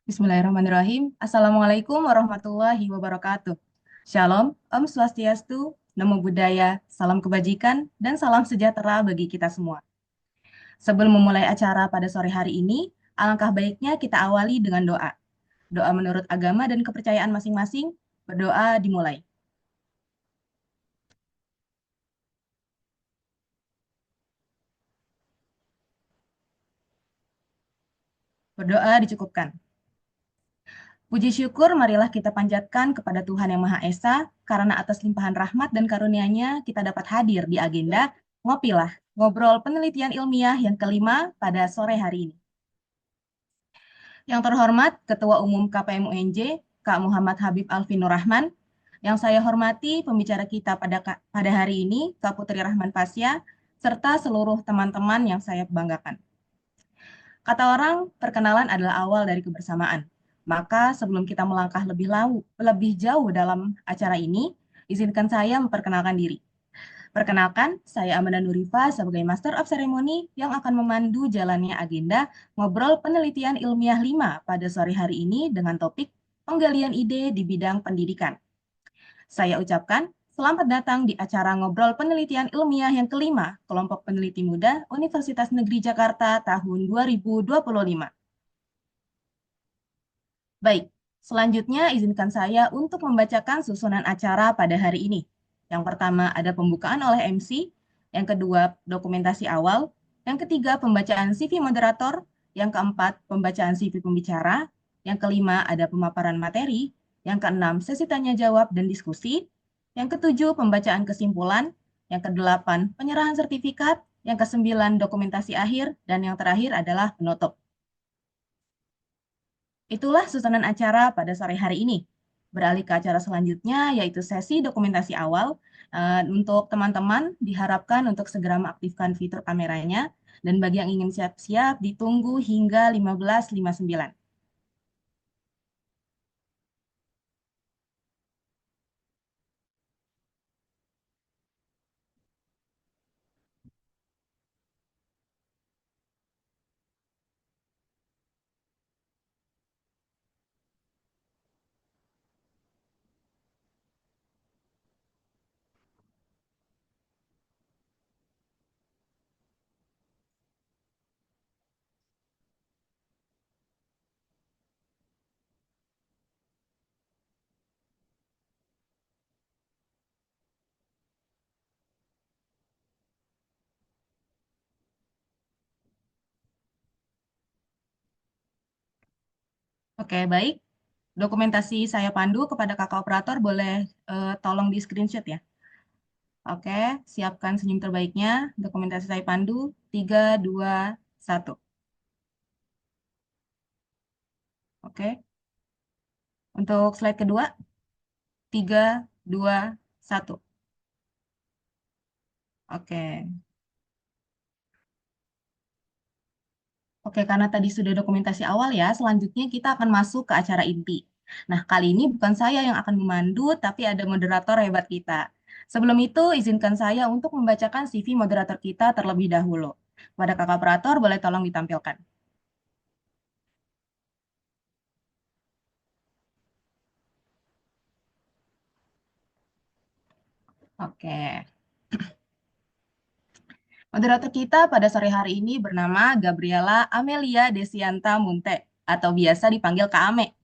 Bismillahirrahmanirrahim. Assalamualaikum warahmatullahi wabarakatuh. Shalom, Om Swastiastu, Namo Buddhaya, salam kebajikan, dan salam sejahtera bagi kita semua. Sebelum memulai acara pada sore hari ini, alangkah baiknya kita awali dengan doa. Doa menurut agama dan kepercayaan masing-masing, berdoa dimulai. Berdoa dicukupkan. Puji syukur marilah kita panjatkan kepada Tuhan Yang Maha Esa, karena atas limpahan rahmat dan karunia-Nya kita dapat hadir di agenda Ngopilah, Ngobrol Penelitian Ilmiah yang kelima pada sore hari ini. Yang terhormat Ketua Umum KPM UNJ, Kak Muhammad Habib Alvin Nur Rahman. Yang saya hormati pembicara kita pada hari ini, Kak Putri Rahman Pasya, serta seluruh teman-teman yang saya banggakan. Kata orang, perkenalan adalah awal dari kebersamaan. Maka sebelum kita melangkah lebih jauh dalam acara ini, izinkan saya memperkenalkan diri. Perkenalkan, saya Amanda Nurifa sebagai Master of Ceremony yang akan memandu jalannya agenda Ngobrol Penelitian Ilmiah 5 pada sore hari ini dengan topik Penggalian Ide di Bidang Pendidikan. Saya ucapkan selamat datang di acara Ngobrol Penelitian Ilmiah yang kelima, Kelompok Peneliti Muda Universitas Negeri Jakarta tahun 2025. Baik, selanjutnya izinkan saya untuk membacakan susunan acara pada hari ini. Yang pertama ada pembukaan oleh MC, yang kedua dokumentasi awal, yang ketiga pembacaan CV moderator, yang keempat pembacaan CV pembicara, yang kelima ada pemaparan materi, yang keenam sesi tanya jawab dan diskusi, yang ketujuh pembacaan kesimpulan, yang kedelapan penyerahan sertifikat, yang kesembilan dokumentasi akhir, dan yang terakhir adalah penutup. Itulah susunan acara pada sore hari ini. Beralih ke acara selanjutnya, yaitu sesi dokumentasi awal. Untuk teman-teman, diharapkan untuk segera mengaktifkan fitur kameranya, dan bagi yang ingin siap-siap, ditunggu hingga 15.59. Oke, baik. Dokumentasi saya pandu kepada kakak operator, boleh tolong di screenshot ya. Oke, siapkan senyum terbaiknya. Dokumentasi saya pandu, 3, 2, 1. Oke, untuk slide kedua, 3, 2, 1. Oke. Oke, karena tadi sudah dokumentasi awal ya, selanjutnya kita akan masuk ke acara inti. Nah, kali ini bukan saya yang akan memandu, tapi ada moderator hebat kita. Sebelum itu, izinkan saya untuk membacakan CV moderator kita terlebih dahulu. Pada kakak operator, boleh tolong ditampilkan. Oke. Moderator kita pada sore hari ini bernama Gabriela Amelia Desianta Munte, atau biasa dipanggil Kak Ame.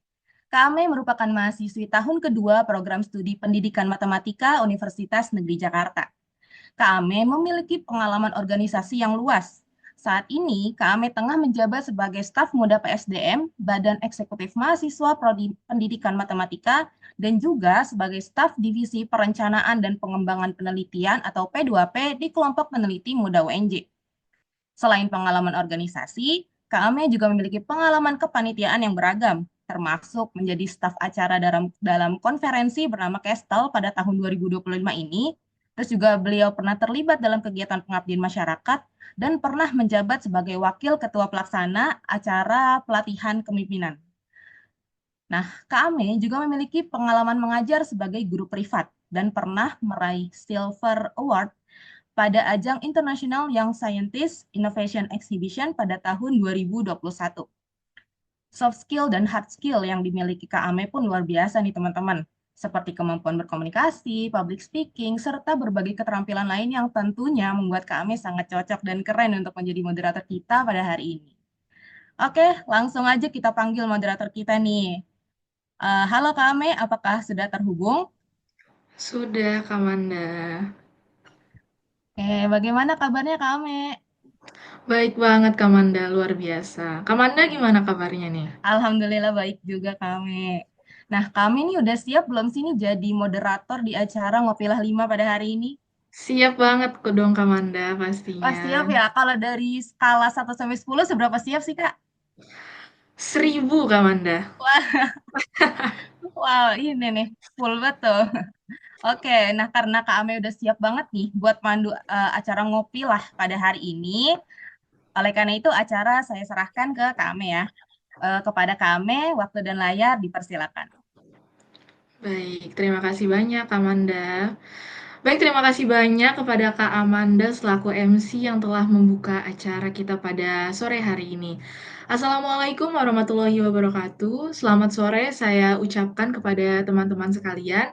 Kak Ame merupakan mahasiswi tahun kedua program studi Pendidikan Matematika Universitas Negeri Jakarta. Kak Ame memiliki pengalaman organisasi yang luas. Saat ini, Kak Ame tengah menjabat sebagai staf muda PSDM, Badan Eksekutif Mahasiswa Prodi Pendidikan Matematika, dan juga sebagai staf Divisi Perencanaan dan Pengembangan Penelitian atau P2P di kelompok peneliti muda UNJ. Selain pengalaman organisasi, Kak Ame juga memiliki pengalaman kepanitiaan yang beragam, termasuk menjadi staf acara dalam konferensi bernama Kestel pada tahun 2025 ini. Terus juga beliau pernah terlibat dalam kegiatan pengabdian masyarakat dan pernah menjabat sebagai wakil ketua pelaksana acara pelatihan kepemimpinan. Nah, Kak Ame juga memiliki pengalaman mengajar sebagai guru privat dan pernah meraih Silver Award pada ajang International Young Scientist Innovation Exhibition pada tahun 2021. Soft skill dan hard skill yang dimiliki Kak Ame pun luar biasa nih teman-teman, seperti kemampuan berkomunikasi, public speaking, serta berbagai keterampilan lain yang tentunya membuat Kak Ame sangat cocok dan keren untuk menjadi moderator kita pada hari ini. Oke, langsung aja kita panggil moderator kita nih. Halo Kak Ame, apakah sudah terhubung? Sudah, Kamanda. Bagaimana kabarnya Kak Ame? Baik banget, Kamanda. Luar biasa. Kamanda gimana kabarnya nih? Alhamdulillah baik juga kami. Nah, kami nih udah siap belum sih nih jadi moderator di acara Ngopilah 5 pada hari ini? Siap banget kok dong, Kamanda, Wah, pastinya. siap ya. Kalau dari skala 1 sampai 10 seberapa siap sih, Kak? 1000, Kamanda. Wah, wow, ini nih, full betul. Oke, nah karena Kak Ame udah siap banget nih buat mandu acara Ngopilah pada hari ini, oleh karena itu acara saya serahkan ke Kak Ame ya. Kepada Kak Ame, waktu dan layar dipersilakan. Baik, terima kasih banyak, Kamanda. Baik, terima kasih banyak kepada Kak Amanda selaku MC yang telah membuka acara kita pada sore hari ini. Assalamualaikum warahmatullahi wabarakatuh. Selamat sore saya ucapkan kepada teman-teman sekalian.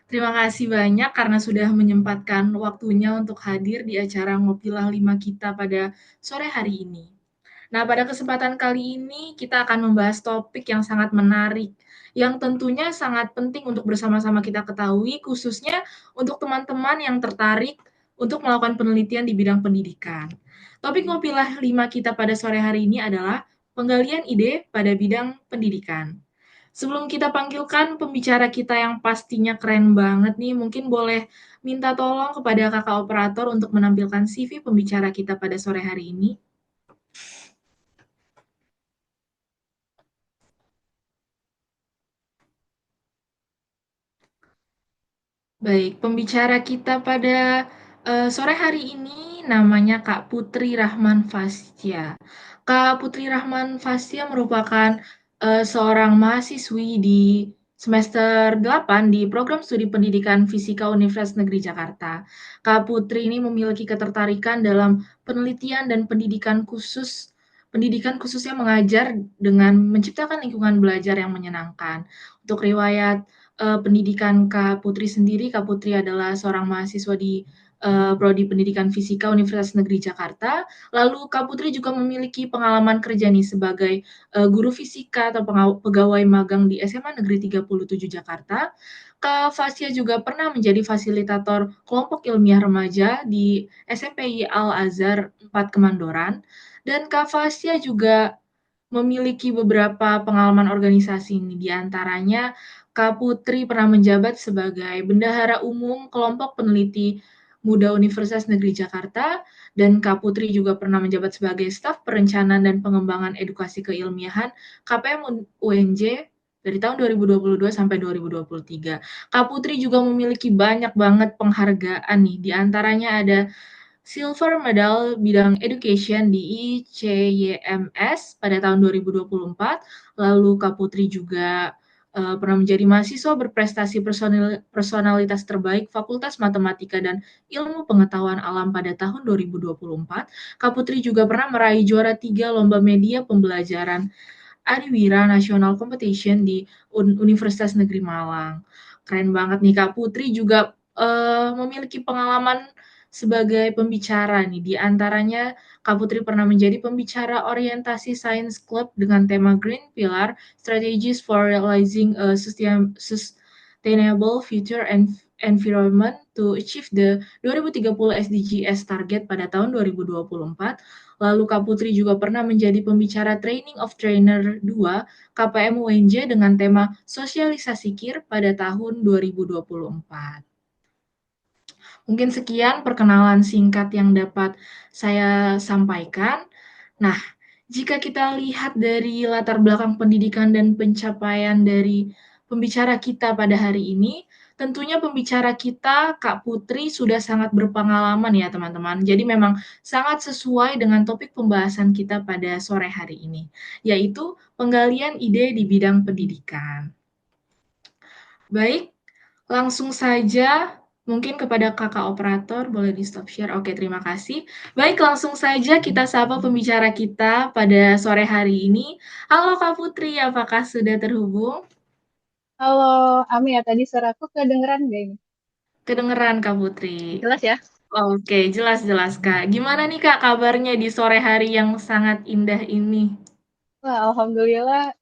Terima kasih banyak karena sudah menyempatkan waktunya untuk hadir di acara Ngopilah 5 kita pada sore hari ini. Nah, pada kesempatan kali ini kita akan membahas topik yang sangat menarik, yang tentunya sangat penting untuk bersama-sama kita ketahui, khususnya untuk teman-teman yang tertarik untuk melakukan penelitian di bidang pendidikan. Topik Ngopilah 5 kita pada sore hari ini adalah penggalian ide pada bidang pendidikan. Sebelum kita panggilkan pembicara kita yang pastinya keren banget nih, mungkin boleh minta tolong kepada kakak operator untuk menampilkan CV pembicara kita pada sore hari ini. Baik, pembicara kita pada sore hari ini namanya Kak Putri Rahman Fasya. Kak Putri Rahman Fasya merupakan seorang mahasiswi di semester 8 di program studi pendidikan fisika Universitas Negeri Jakarta. Kak Putri ini memiliki ketertarikan dalam penelitian dan pendidikan khususnya mengajar dengan menciptakan lingkungan belajar yang menyenangkan. Untuk riwayat pendidikan Kak Putri sendiri, Kak Putri adalah seorang mahasiswa di Prodi Pendidikan Fisika Universitas Negeri Jakarta. Lalu Kak Putri juga memiliki pengalaman kerja nih sebagai guru fisika atau pegawai magang di SMA Negeri 37 Jakarta. Kak Fasya juga pernah menjadi fasilitator kelompok ilmiah remaja di SMPI Al Azhar 4 Kemandoran. Dan Kak Fasya juga memiliki beberapa pengalaman organisasi nih, di antaranya Kak Putri pernah menjabat sebagai Bendahara Umum Kelompok Peneliti Muda Universitas Negeri Jakarta, dan Kak Putri juga pernah menjabat sebagai staf perencanaan dan pengembangan edukasi keilmiahan KPM UNJ dari tahun 2022 sampai 2023. Kak Putri juga memiliki banyak banget penghargaan nih, di antaranya ada Silver Medal bidang Education di ICYMS pada tahun 2024. Lalu Kak Putri juga pernah menjadi mahasiswa berprestasi personalitas terbaik Fakultas Matematika dan Ilmu Pengetahuan Alam pada tahun 2024. Kak Putri juga pernah meraih juara 3 Lomba Media Pembelajaran Adiwira National Competition di Universitas Negeri Malang. Keren banget nih Kak Putri juga memiliki pengalaman sebagai pembicara nih. Di antaranya Kak Putri pernah menjadi pembicara orientasi Science Club dengan tema Green Pillar, Strategies for Realizing a Sustainable Future and Environment to Achieve the 2030 SDGs Target pada tahun 2024. Lalu Kak Putri juga pernah menjadi pembicara Training of Trainer 2 KPM UNJ dengan tema Sosialisasi KIR pada tahun 2024. Mungkin sekian perkenalan singkat yang dapat saya sampaikan. Nah, jika kita lihat dari latar belakang pendidikan dan pencapaian dari pembicara kita pada hari ini, tentunya pembicara kita, Kak Putri, sudah sangat berpengalaman ya teman-teman. Jadi memang sangat sesuai dengan topik pembahasan kita pada sore hari ini, yaitu penggalian ide di bidang pendidikan. Baik, langsung saja Mungkin kepada kakak operator boleh di stop share. Oke, terima kasih. Baik, langsung saja kita sapa pembicara kita pada sore hari ini. Halo Kak Putri, apakah sudah terhubung? Halo, Ami ya, tadi suaraku kedengeran gak ini? Kedengeran Kak Putri. Jelas ya? Oke, jelas-jelas Kak. Gimana nih Kak kabarnya di sore hari yang sangat indah ini? Wah, Alhamdulillah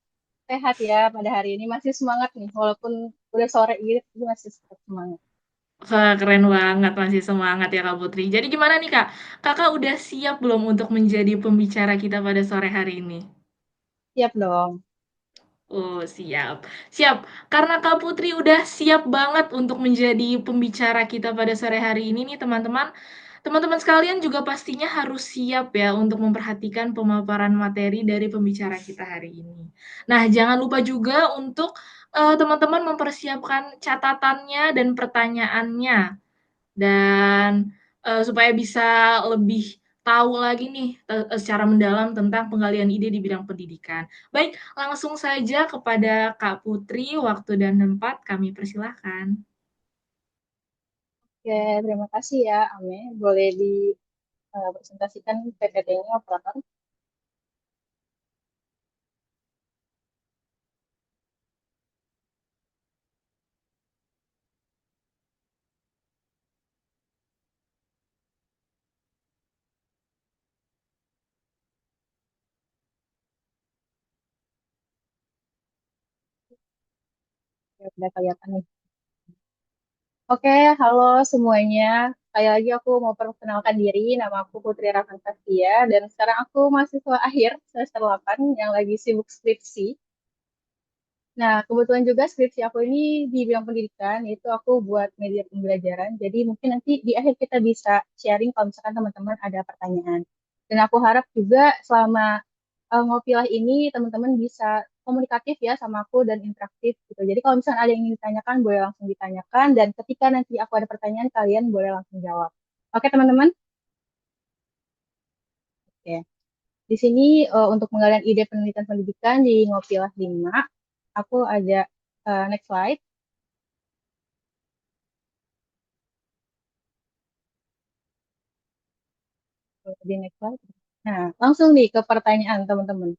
sehat ya pada hari ini. Masih semangat nih, walaupun udah sore gitu, masih tetap semangat. Wah, keren banget, masih semangat ya Kak Putri. Jadi gimana nih Kak? Kakak udah siap belum untuk menjadi pembicara kita pada sore hari ini? Siap dong. Oh, siap. Siap. Karena Kak Putri udah siap banget untuk menjadi pembicara kita pada sore hari ini nih, teman-teman. Teman-teman sekalian juga pastinya harus siap ya untuk memperhatikan pemaparan materi dari pembicara kita hari ini. Nah, jangan lupa juga untuk teman-teman mempersiapkan catatannya dan pertanyaannya dan supaya bisa lebih tahu lagi nih secara mendalam tentang penggalian ide di bidang pendidikan. Baik, langsung saja kepada Kak Putri, waktu dan tempat kami persilahkan. Oke, terima kasih ya, Ame. Boleh dipresentasikan PPT-nya, operator? Ya, udah kelihatan nih. Oke, halo semuanya. Sekali lagi aku mau perkenalkan diri. Nama aku Putri Rakan Saskia, dan sekarang aku mahasiswa akhir semester 8 yang lagi sibuk skripsi. Nah, kebetulan juga skripsi aku ini di bidang pendidikan, yaitu aku buat media pembelajaran. Jadi mungkin nanti di akhir kita bisa sharing kalau misalkan teman-teman ada pertanyaan. Dan aku harap juga selama ngopilah ini teman-teman bisa komunikatif ya sama aku dan interaktif gitu. Jadi kalau misalkan ada yang ingin ditanyakan, boleh langsung ditanyakan. Dan ketika nanti aku ada pertanyaan, kalian boleh langsung jawab. Oke, teman-teman? Oke. Di sini untuk penggalian ide penelitian pendidikan di Ngopilah 5, aku ada next slide. Di next slide. Nah, langsung nih ke pertanyaan teman-teman.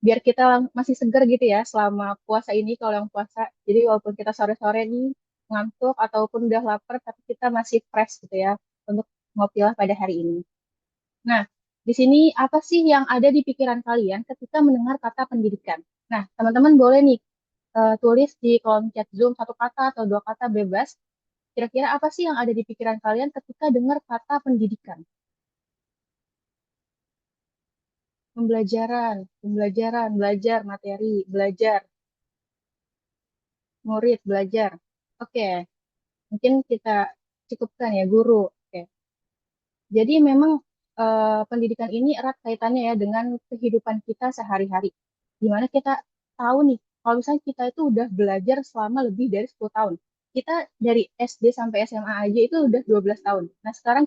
Biar kita masih segar gitu ya selama puasa ini kalau yang puasa. Jadi walaupun kita sore-sore nih ngantuk ataupun udah lapar, tapi kita masih fresh gitu ya untuk ngopilah pada hari ini. Nah, di sini apa sih yang ada di pikiran kalian ketika mendengar kata pendidikan? Nah, teman-teman boleh nih tulis di kolom chat Zoom satu kata atau dua kata bebas. Kira-kira apa sih yang ada di pikiran kalian ketika dengar kata pendidikan? Pembelajaran, pembelajaran, belajar materi, belajar, murid, belajar. Oke, mungkin kita cukupkan ya guru. Oke, jadi memang pendidikan ini erat kaitannya ya dengan kehidupan kita sehari-hari. Dimana kita tahu nih, kalau misalnya kita itu udah belajar selama lebih dari 10 tahun. Kita dari SD sampai SMA aja itu udah 12 tahun. Nah, sekarang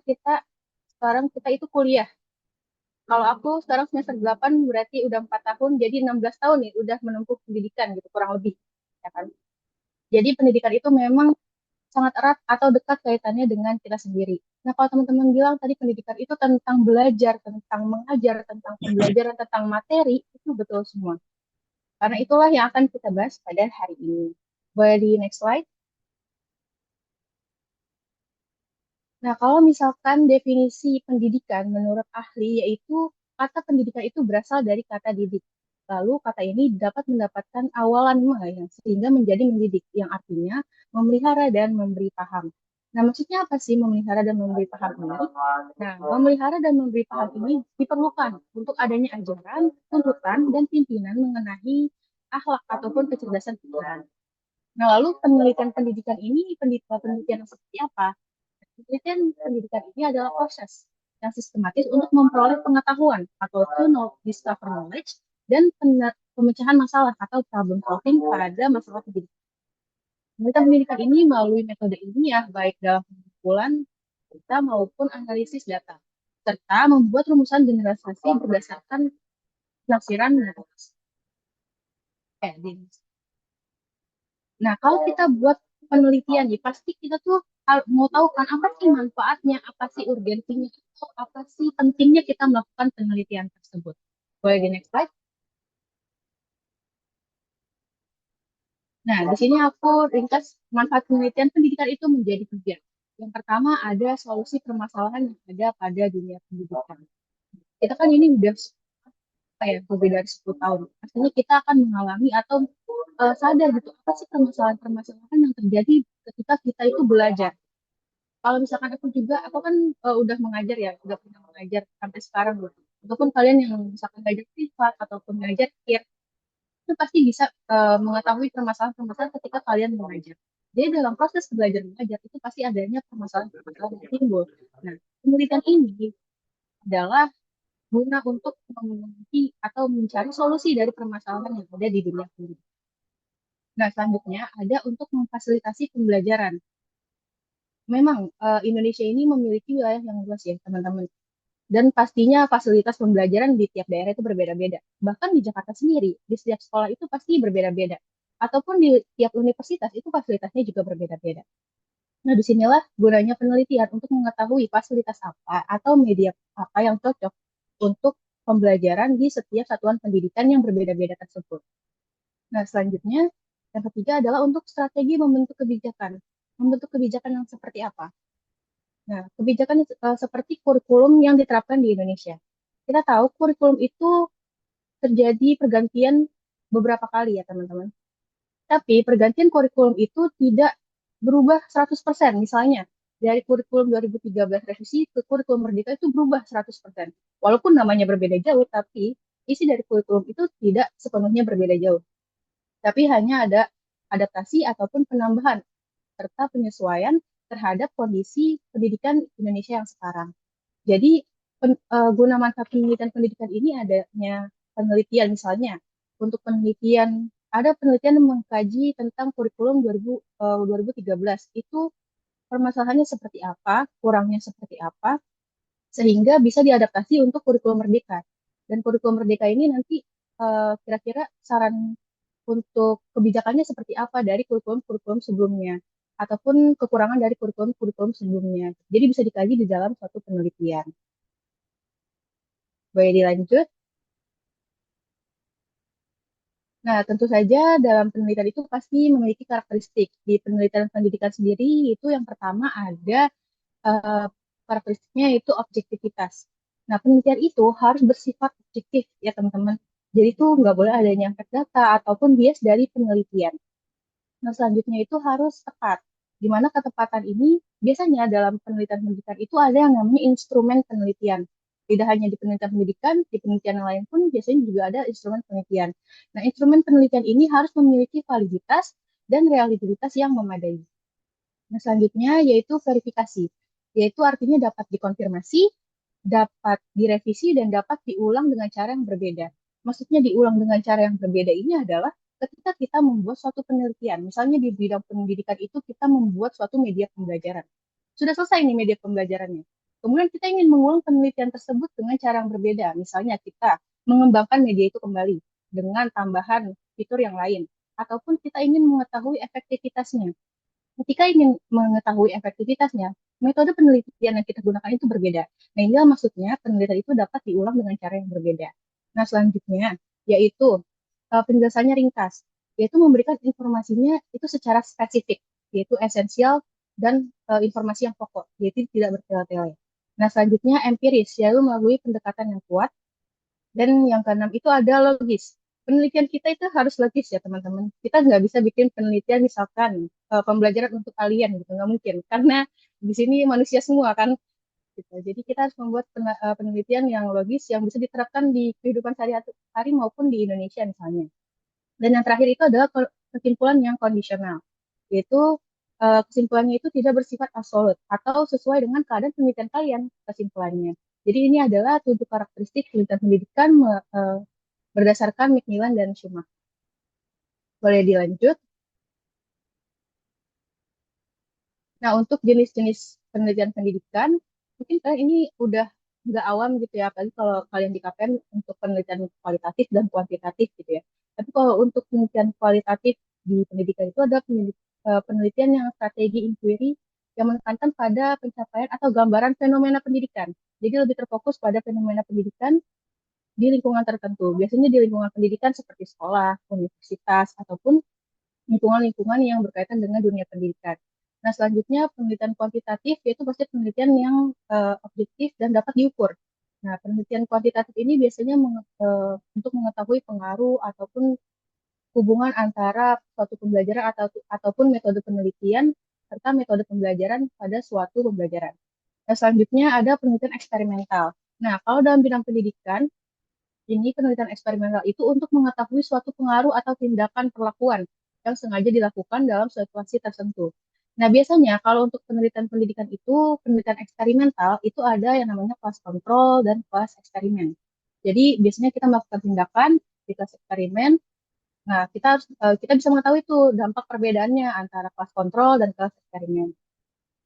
kita itu kuliah. Kalau aku sekarang semester 8 berarti udah 4 tahun, jadi 16 tahun nih udah menempuh pendidikan gitu, kurang lebih. Ya kan? Jadi pendidikan itu memang sangat erat atau dekat kaitannya dengan kita sendiri. Nah, kalau teman-teman bilang tadi pendidikan itu tentang belajar, tentang mengajar, tentang pembelajaran, tentang materi, itu betul semua. Karena itulah yang akan kita bahas pada hari ini. Boleh di next slide? Nah, kalau misalkan definisi pendidikan menurut ahli yaitu kata pendidikan itu berasal dari kata didik. Lalu kata ini dapat mendapatkan awalan ma yang sehingga menjadi mendidik yang artinya memelihara dan memberi paham. Nah, maksudnya apa sih memelihara dan memberi paham ini? Nah, memelihara dan memberi paham ini diperlukan untuk adanya ajaran, tuntutan, dan pimpinan mengenai akhlak ataupun kecerdasan pikiran. Nah, lalu penelitian pendidikan ini penelitian seperti apa? Penelitian pendidikan ini adalah proses yang sistematis untuk memperoleh pengetahuan atau to discover knowledge dan pemecahan masalah atau problem solving pada masalah pendidikan. Penelitian pendidikan ini melalui metode ilmiah baik dalam pengumpulan data maupun analisis data, serta membuat rumusan generalisasi berdasarkan penafsiran metodologi. Nah, kalau kita buat penelitian, ya pasti kita tuh mau tahu kan apa sih manfaatnya, apa sih urgensinya, atau apa sih pentingnya kita melakukan penelitian tersebut. Boleh di next slide. Nah, di sini aku ringkas manfaat penelitian pendidikan itu menjadi tiga. Yang pertama ada solusi permasalahan yang ada pada dunia pendidikan. Kita kan ini udah apa ya, lebih dari 10 tahun. Artinya kita akan mengalami atau sadar gitu, apa sih permasalahan-permasalahan yang terjadi ketika kita itu belajar. Kalau misalkan aku juga, aku kan udah mengajar ya, udah pernah mengajar sampai sekarang loh. Ataupun kalian yang misalkan ngajar privat ataupun ngajar peer, itu pasti bisa mengetahui permasalahan-permasalahan ketika kalian mengajar. Jadi dalam proses belajar mengajar itu pasti adanya permasalahan-permasalahan yang timbul. Nah, penelitian ini adalah guna untuk memenuhi atau mencari solusi dari permasalahan yang ada di dunia pendidikan. Nah, selanjutnya ada untuk memfasilitasi pembelajaran. Memang Indonesia ini memiliki wilayah yang luas ya, teman-teman. Dan pastinya fasilitas pembelajaran di tiap daerah itu berbeda-beda. Bahkan di Jakarta sendiri, di setiap sekolah itu pasti berbeda-beda. Ataupun di tiap universitas itu fasilitasnya juga berbeda-beda. Nah, disinilah gunanya penelitian untuk mengetahui fasilitas apa atau media apa yang cocok untuk pembelajaran di setiap satuan pendidikan yang berbeda-beda tersebut. Nah, selanjutnya, yang ketiga adalah untuk strategi membentuk kebijakan. Membentuk kebijakan yang seperti apa? Nah, kebijakan seperti kurikulum yang diterapkan di Indonesia. Kita tahu kurikulum itu terjadi pergantian beberapa kali ya, teman-teman. Tapi pergantian kurikulum itu tidak berubah 100%. Misalnya, dari kurikulum 2013 revisi ke kurikulum Merdeka itu berubah 100%. Walaupun namanya berbeda jauh, tapi isi dari kurikulum itu tidak sepenuhnya berbeda jauh. Tapi hanya ada adaptasi ataupun penambahan serta penyesuaian terhadap kondisi pendidikan Indonesia yang sekarang. Jadi guna manfaat penelitian pendidikan ini adanya penelitian misalnya untuk penelitian ada penelitian yang mengkaji tentang kurikulum 2013 itu permasalahannya seperti apa, kurangnya seperti apa, sehingga bisa diadaptasi untuk kurikulum merdeka. Dan kurikulum merdeka ini nanti kira-kira saran untuk kebijakannya seperti apa dari kurikulum-kurikulum sebelumnya, ataupun kekurangan dari kurikulum-kurikulum sebelumnya. Jadi bisa dikaji di dalam suatu penelitian. Boleh dilanjut? Nah, tentu saja dalam penelitian itu pasti memiliki karakteristik. Di penelitian pendidikan sendiri itu yang pertama ada eh, karakteristiknya yaitu objektivitas. Nah, penelitian itu harus bersifat objektif ya teman-teman. Jadi itu nggak boleh adanya efek data ataupun bias dari penelitian. Nah, selanjutnya itu harus tepat. Di mana ketepatan ini biasanya dalam penelitian pendidikan itu ada yang namanya instrumen penelitian. Tidak hanya di penelitian pendidikan, di penelitian yang lain pun biasanya juga ada instrumen penelitian. Nah, instrumen penelitian ini harus memiliki validitas dan reliabilitas yang memadai. Nah, selanjutnya yaitu verifikasi, yaitu artinya dapat dikonfirmasi, dapat direvisi, dan dapat diulang dengan cara yang berbeda. Maksudnya diulang dengan cara yang berbeda ini adalah ketika kita membuat suatu penelitian, misalnya di bidang pendidikan itu kita membuat suatu media pembelajaran. Sudah selesai nih media pembelajarannya. Kemudian kita ingin mengulang penelitian tersebut dengan cara yang berbeda. Misalnya kita mengembangkan media itu kembali dengan tambahan fitur yang lain. Ataupun kita ingin mengetahui efektivitasnya. Ketika ingin mengetahui efektivitasnya, metode penelitian yang kita gunakan itu berbeda. Nah, inilah maksudnya penelitian itu dapat diulang dengan cara yang berbeda. Nah, selanjutnya yaitu penjelasannya ringkas, yaitu memberikan informasinya itu secara spesifik, yaitu esensial dan informasi yang pokok, yaitu tidak bertele-tele. Nah, selanjutnya empiris, yaitu melalui pendekatan yang kuat dan yang keenam itu ada logis. Penelitian kita itu harus logis ya teman-teman. Kita nggak bisa bikin penelitian misalkan pembelajaran untuk alien gitu, nggak mungkin. Karena di sini manusia semua kan. Gitu. Jadi kita harus membuat penelitian yang logis yang bisa diterapkan di kehidupan sehari-hari maupun di Indonesia misalnya. Dan yang terakhir itu adalah kesimpulan yang kondisional, yaitu kesimpulannya itu tidak bersifat absolut atau sesuai dengan keadaan penelitian kalian kesimpulannya. Jadi ini adalah 7 karakteristik penelitian pendidikan berdasarkan Macmillan dan Schumacher. Boleh dilanjut? Nah, untuk jenis-jenis penelitian pendidikan, mungkin kalian ini udah nggak awam gitu ya, apalagi kalau kalian di KPM untuk penelitian kualitatif dan kuantitatif gitu ya. Tapi kalau untuk penelitian kualitatif di pendidikan itu ada penelitian yang strategi inquiry yang menekankan pada pencapaian atau gambaran fenomena pendidikan. Jadi lebih terfokus pada fenomena pendidikan di lingkungan tertentu. Biasanya di lingkungan pendidikan seperti sekolah, universitas, ataupun lingkungan-lingkungan yang berkaitan dengan dunia pendidikan. Nah, selanjutnya penelitian kuantitatif yaitu pasti penelitian yang objektif dan dapat diukur. Nah, penelitian kuantitatif ini biasanya untuk mengetahui pengaruh ataupun hubungan antara suatu pembelajaran ataupun metode penelitian serta metode pembelajaran pada suatu pembelajaran. Nah, selanjutnya ada penelitian eksperimental. Nah, kalau dalam bidang pendidikan, ini penelitian eksperimental itu untuk mengetahui suatu pengaruh atau tindakan perlakuan yang sengaja dilakukan dalam situasi tertentu. Nah, biasanya kalau untuk penelitian pendidikan itu, penelitian eksperimental itu ada yang namanya kelas kontrol dan kelas eksperimen. Jadi, biasanya kita melakukan tindakan di kelas eksperimen. Nah, kita bisa mengetahui itu dampak perbedaannya antara kelas kontrol dan kelas eksperimen.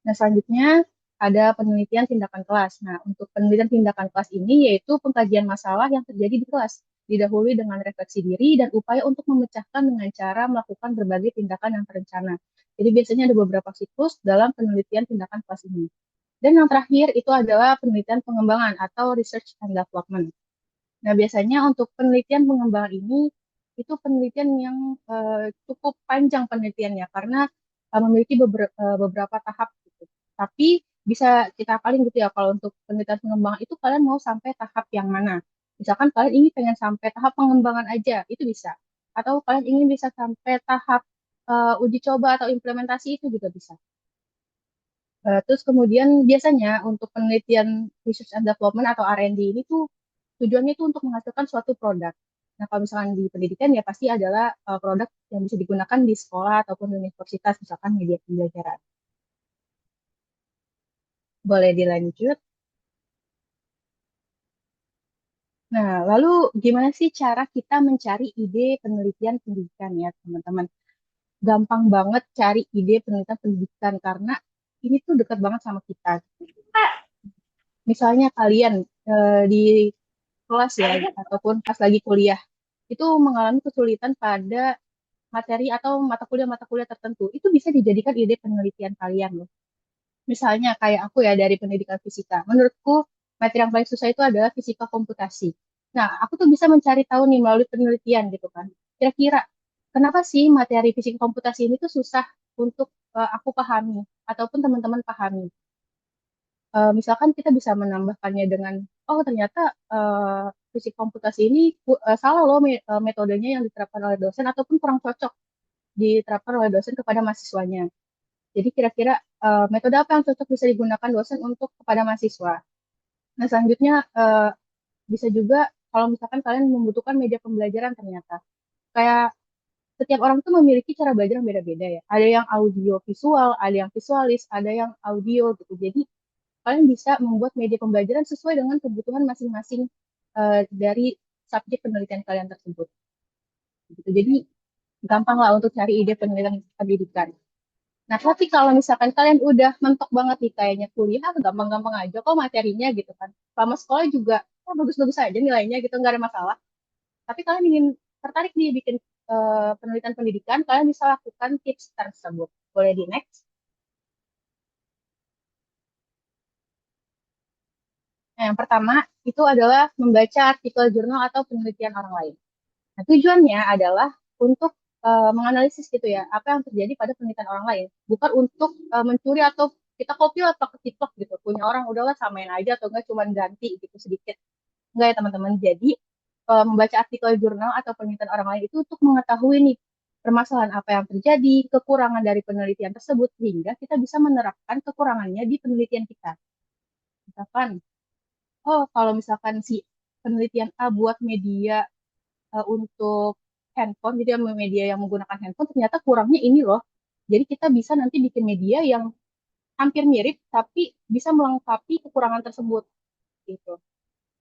Nah, selanjutnya ada penelitian tindakan kelas. Nah, untuk penelitian tindakan kelas ini yaitu pengkajian masalah yang terjadi di kelas, didahului dengan refleksi diri dan upaya untuk memecahkan dengan cara melakukan berbagai tindakan yang terencana. Jadi biasanya ada beberapa siklus dalam penelitian tindakan kelas ini. Dan yang terakhir itu adalah penelitian pengembangan atau research and development. Nah, biasanya untuk penelitian pengembangan ini itu penelitian yang cukup panjang penelitiannya karena memiliki beberapa tahap gitu. Tapi bisa kita akalin gitu ya kalau untuk penelitian pengembangan itu kalian mau sampai tahap yang mana. Misalkan kalian ingin pengen sampai tahap pengembangan aja, itu bisa. Atau kalian ingin bisa sampai tahap uji coba atau implementasi itu juga bisa. Terus kemudian biasanya untuk penelitian research and development atau R&D ini tuh tujuannya itu untuk menghasilkan suatu produk. Nah, kalau misalkan di pendidikan ya pasti adalah produk yang bisa digunakan di sekolah ataupun universitas, misalkan media pembelajaran. Boleh dilanjut. Nah, lalu gimana sih cara kita mencari ide penelitian pendidikan ya, teman-teman? Gampang banget cari ide penelitian pendidikan karena ini tuh dekat banget sama kita. Misalnya kalian di kelas ya, ataupun pas lagi kuliah, itu mengalami kesulitan pada materi atau mata kuliah tertentu, itu bisa dijadikan ide penelitian kalian loh. Misalnya kayak aku ya dari pendidikan fisika. Menurutku materi yang paling susah itu adalah fisika komputasi. Nah, aku tuh bisa mencari tahu nih melalui penelitian gitu kan. Kira-kira kenapa sih materi fisika komputasi ini tuh susah untuk aku pahami ataupun teman-teman pahami. Misalkan kita bisa menambahkannya dengan, oh ternyata fisik komputasi ini salah loh metodenya yang diterapkan oleh dosen ataupun kurang cocok diterapkan oleh dosen kepada mahasiswanya. Jadi kira-kira metode apa yang cocok bisa digunakan dosen untuk kepada mahasiswa. Nah selanjutnya bisa juga kalau misalkan kalian membutuhkan media pembelajaran ternyata. Kayak setiap orang tuh memiliki cara belajar yang beda-beda ya. Ada yang audio visual, ada yang visualis, ada yang audio gitu. Jadi kalian bisa membuat media pembelajaran sesuai dengan kebutuhan masing-masing dari subjek penelitian kalian tersebut. Gitu. Jadi gampang lah untuk cari ide penelitian pendidikan. Nah, tapi kalau misalkan kalian udah mentok banget nih kayaknya kuliah, gampang-gampang aja kok materinya gitu kan. Selama sekolah juga, oh, bagus-bagus aja nilainya gitu, nggak ada masalah. Tapi kalian ingin tertarik nih bikin penelitian pendidikan, kalian bisa lakukan tips tersebut. Boleh di next. Nah, yang pertama itu adalah membaca artikel jurnal atau penelitian orang lain. Nah, tujuannya adalah untuk menganalisis gitu ya, apa yang terjadi pada penelitian orang lain. Bukan untuk mencuri atau kita copy atau ketiplok gitu. Punya orang udahlah samain aja atau enggak cuma ganti gitu sedikit. Enggak ya teman-teman. Jadi membaca artikel jurnal atau penelitian orang lain itu untuk mengetahui nih permasalahan apa yang terjadi, kekurangan dari penelitian tersebut, sehingga kita bisa menerapkan kekurangannya di penelitian kita. Misalkan, oh kalau misalkan si penelitian A buat media untuk handphone, jadi media yang menggunakan handphone ternyata kurangnya ini loh. Jadi kita bisa nanti bikin media yang hampir mirip tapi bisa melengkapi kekurangan tersebut gitu.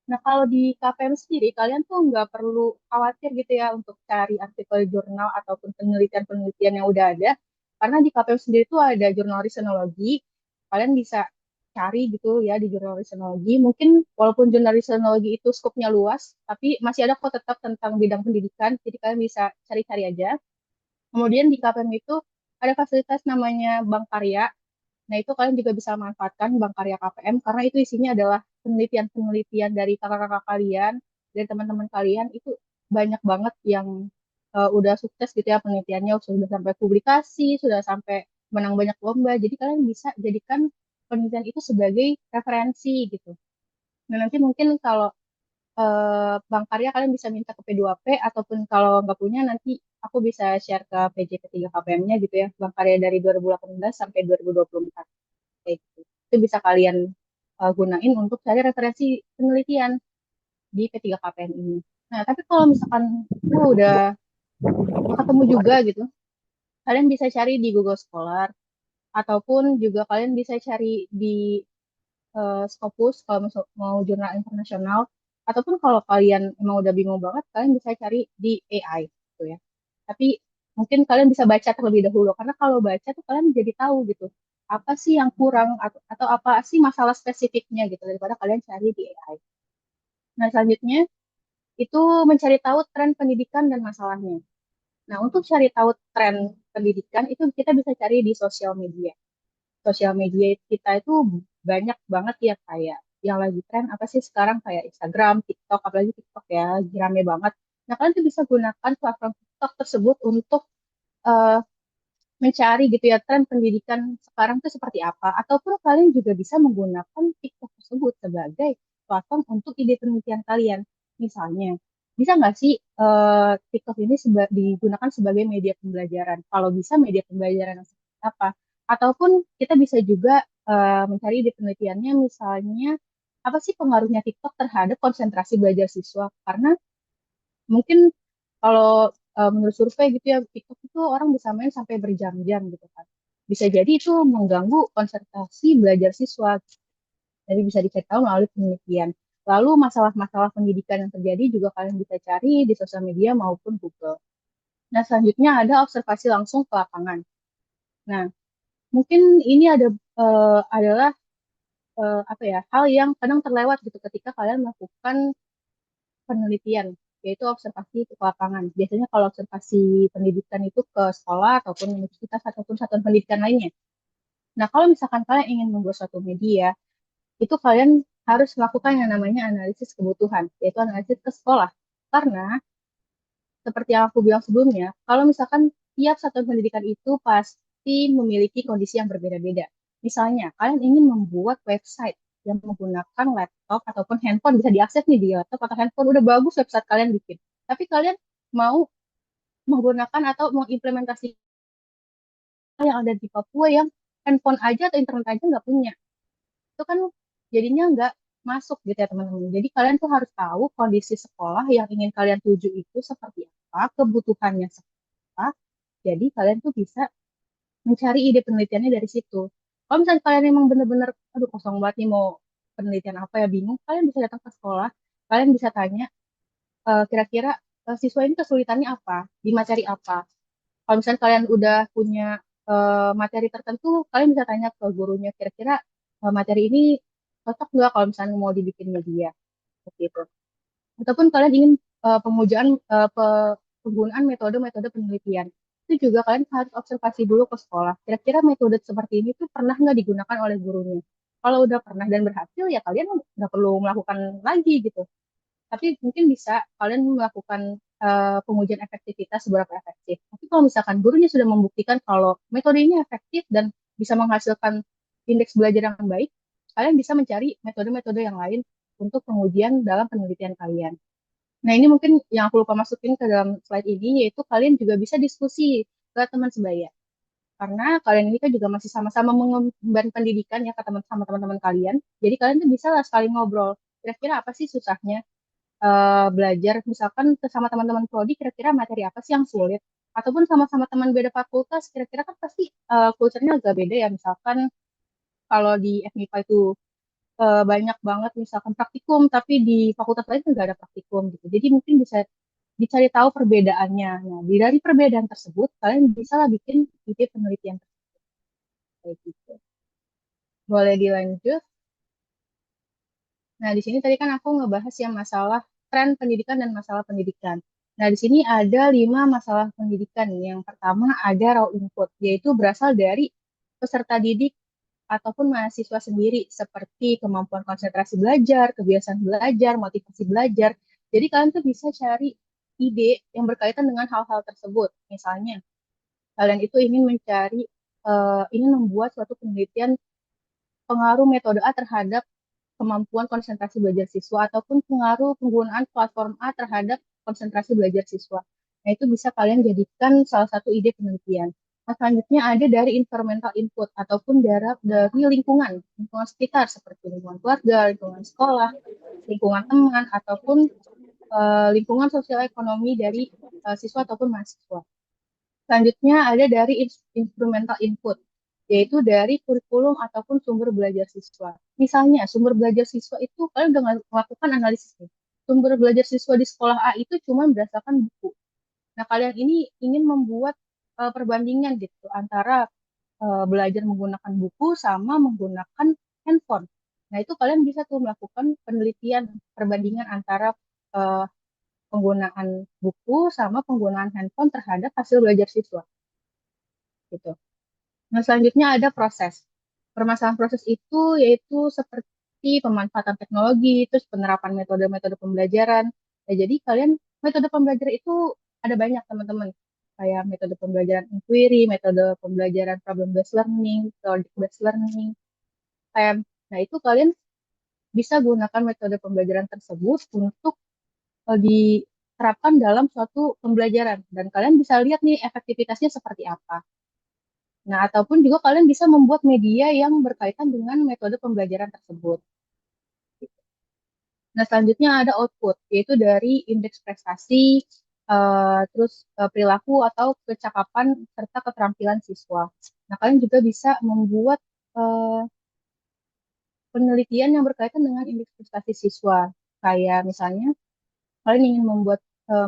Nah kalau di KPM sendiri kalian tuh nggak perlu khawatir gitu ya untuk cari artikel jurnal ataupun penelitian-penelitian yang udah ada, karena di KPM sendiri tuh ada jurnal risenologi. Kalian bisa cari gitu ya di jurnal risenologi. Mungkin walaupun jurnal risenologi itu skopnya luas, tapi masih ada kok tetap tentang bidang pendidikan. Jadi kalian bisa cari-cari aja. Kemudian di KPM itu ada fasilitas namanya Bank Karya. Nah, itu kalian juga bisa manfaatkan Bank Karya KPM karena itu isinya adalah penelitian-penelitian dari kakak-kakak kalian, dari teman-teman kalian itu banyak banget yang udah sukses gitu ya penelitiannya, sudah sampai publikasi, sudah sampai menang banyak lomba. Jadi kalian bisa jadikan penelitian itu sebagai referensi gitu. Nah, nanti mungkin kalau Bang Karya kalian bisa minta ke P2P ataupun kalau nggak punya nanti aku bisa share ke PJ P3 KPM-nya gitu ya. Bang Karya dari 2018 sampai 2024. Kayak gitu. Itu bisa kalian gunain untuk cari referensi penelitian di P3 KPM ini. Nah, tapi kalau misalkan udah ketemu juga gitu, kalian bisa cari di Google Scholar ataupun juga kalian bisa cari di Scopus kalau mau jurnal internasional ataupun kalau kalian emang udah bingung banget kalian bisa cari di AI gitu ya. Tapi mungkin kalian bisa baca terlebih dahulu karena kalau baca tuh kalian jadi tahu gitu apa sih yang kurang atau apa sih masalah spesifiknya gitu daripada kalian cari di AI. Nah, selanjutnya itu mencari tahu tren pendidikan dan masalahnya. Nah, untuk cari tahu tren pendidikan itu kita bisa cari di sosial media. Sosial media kita itu banyak banget ya kayak yang lagi tren apa sih sekarang kayak Instagram, TikTok, apalagi TikTok ya, lagi rame banget. Nah, kalian tuh bisa gunakan platform TikTok tersebut untuk eh, mencari gitu ya tren pendidikan sekarang tuh seperti apa. Ataupun kalian juga bisa menggunakan TikTok tersebut sebagai platform untuk ide penelitian kalian. Misalnya, bisa nggak sih TikTok ini digunakan sebagai media pembelajaran? Kalau bisa media pembelajaran yang seperti apa? Ataupun kita bisa juga mencari ide penelitiannya misalnya apa sih pengaruhnya TikTok terhadap konsentrasi belajar siswa? Karena mungkin kalau menurut survei gitu ya, TikTok itu orang bisa main sampai berjam-jam gitu kan. Bisa jadi itu mengganggu konsentrasi belajar siswa. Jadi bisa dicari tahu melalui penelitian. Lalu masalah-masalah pendidikan yang terjadi juga kalian bisa cari di sosial media maupun Google. Nah, selanjutnya ada observasi langsung ke lapangan. Nah, mungkin ini adalah apa ya hal yang kadang terlewat gitu ketika kalian melakukan penelitian, yaitu observasi ke lapangan. Biasanya kalau observasi pendidikan itu ke sekolah ataupun universitas ataupun satuan pendidikan lainnya. Nah, kalau misalkan kalian ingin membuat suatu media, itu kalian harus melakukan yang namanya analisis kebutuhan, yaitu analisis ke sekolah. Karena, seperti yang aku bilang sebelumnya, kalau misalkan tiap satuan pendidikan itu pasti memiliki kondisi yang berbeda-beda. Misalnya, kalian ingin membuat website yang menggunakan laptop ataupun handphone, bisa diakses nih di laptop atau handphone, udah bagus website kalian bikin. Tapi kalian mau menggunakan atau mengimplementasi yang ada di Papua yang handphone aja atau internet aja nggak punya. Itu kan jadinya nggak masuk gitu ya teman-teman. Jadi kalian tuh harus tahu kondisi sekolah yang ingin kalian tuju itu seperti apa, kebutuhannya seperti apa. Jadi kalian tuh bisa mencari ide penelitiannya dari situ. Kalau misalnya kalian emang bener-bener, aduh kosong banget nih mau penelitian apa ya bingung, kalian bisa datang ke sekolah, kalian bisa tanya kira-kira siswa ini kesulitannya apa, di materi apa. Kalau misalnya kalian udah punya materi tertentu, kalian bisa tanya ke gurunya kira-kira materi ini cocok nggak kalau misalnya mau dibikin media, seperti itu. Ataupun kalian ingin pemujaan penggunaan metode-metode penelitian. Itu juga kalian harus observasi dulu ke sekolah. Kira-kira metode seperti ini tuh pernah nggak digunakan oleh gurunya? Kalau udah pernah dan berhasil, ya kalian nggak perlu melakukan lagi gitu. Tapi mungkin bisa kalian melakukan pengujian efektivitas seberapa efektif. Tapi kalau misalkan gurunya sudah membuktikan kalau metode ini efektif dan bisa menghasilkan indeks belajar yang baik, kalian bisa mencari metode-metode yang lain untuk pengujian dalam penelitian kalian. Nah, ini mungkin yang aku lupa masukin ke dalam slide ini, yaitu kalian juga bisa diskusi ke teman sebaya. Karena kalian ini kan juga masih sama-sama mengemban pendidikan ya ke sama teman-teman kalian. Jadi kalian tuh bisa lah sekali ngobrol. Kira-kira apa sih susahnya belajar misalkan sama teman-teman prodi kira-kira materi apa sih yang sulit ataupun sama-sama teman beda fakultas kira-kira kan pasti culture-nya agak beda ya misalkan kalau di FMIPA itu banyak banget misalkan praktikum tapi di fakultas lain nggak ada praktikum gitu jadi mungkin bisa dicari tahu perbedaannya nah dari perbedaan tersebut kalian bisa lah bikin ide penelitian kayak gitu boleh dilanjut. Nah, di sini tadi kan aku ngebahas yang masalah tren pendidikan dan masalah pendidikan. Nah, di sini ada 5 masalah pendidikan. Yang pertama ada raw input, yaitu berasal dari peserta didik ataupun mahasiswa sendiri, seperti kemampuan konsentrasi belajar, kebiasaan belajar, motivasi belajar. Jadi kalian tuh bisa cari ide yang berkaitan dengan hal-hal tersebut. Misalnya, kalian itu ingin membuat suatu penelitian pengaruh metode A terhadap kemampuan konsentrasi belajar siswa ataupun pengaruh penggunaan platform A terhadap konsentrasi belajar siswa. Nah, itu bisa kalian jadikan salah satu ide penelitian. Nah, selanjutnya ada dari environmental input ataupun dari lingkungan sekitar seperti lingkungan keluarga, lingkungan sekolah, lingkungan teman, ataupun lingkungan sosial ekonomi dari siswa ataupun mahasiswa. Selanjutnya ada dari instrumental input, yaitu dari kurikulum ataupun sumber belajar siswa. Misalnya, sumber belajar siswa itu kalian udah melakukan analisis nih. Sumber belajar siswa di sekolah A itu cuma berdasarkan buku. Nah, kalian ini ingin membuat perbandingan gitu antara belajar menggunakan buku sama menggunakan handphone. Nah, itu kalian bisa tuh melakukan penelitian perbandingan antara eh, penggunaan buku sama penggunaan handphone terhadap hasil belajar siswa gitu. Nah, selanjutnya ada proses. Permasalahan proses itu yaitu seperti pemanfaatan teknologi, terus penerapan metode-metode pembelajaran. Nah, jadi kalian metode pembelajaran itu ada banyak teman-teman. Kayak metode pembelajaran inquiry, metode pembelajaran problem based learning, project based learning, PEM. Nah, itu kalian bisa gunakan metode pembelajaran tersebut untuk diterapkan dalam suatu pembelajaran. Dan kalian bisa lihat nih efektivitasnya seperti apa. Nah, ataupun juga kalian bisa membuat media yang berkaitan dengan metode pembelajaran tersebut. Nah, selanjutnya ada output, yaitu dari indeks prestasi, terus perilaku atau kecakapan serta keterampilan siswa. Nah, kalian juga bisa membuat eh, penelitian yang berkaitan dengan indeks prestasi siswa. Kayak misalnya, kalian ingin membuat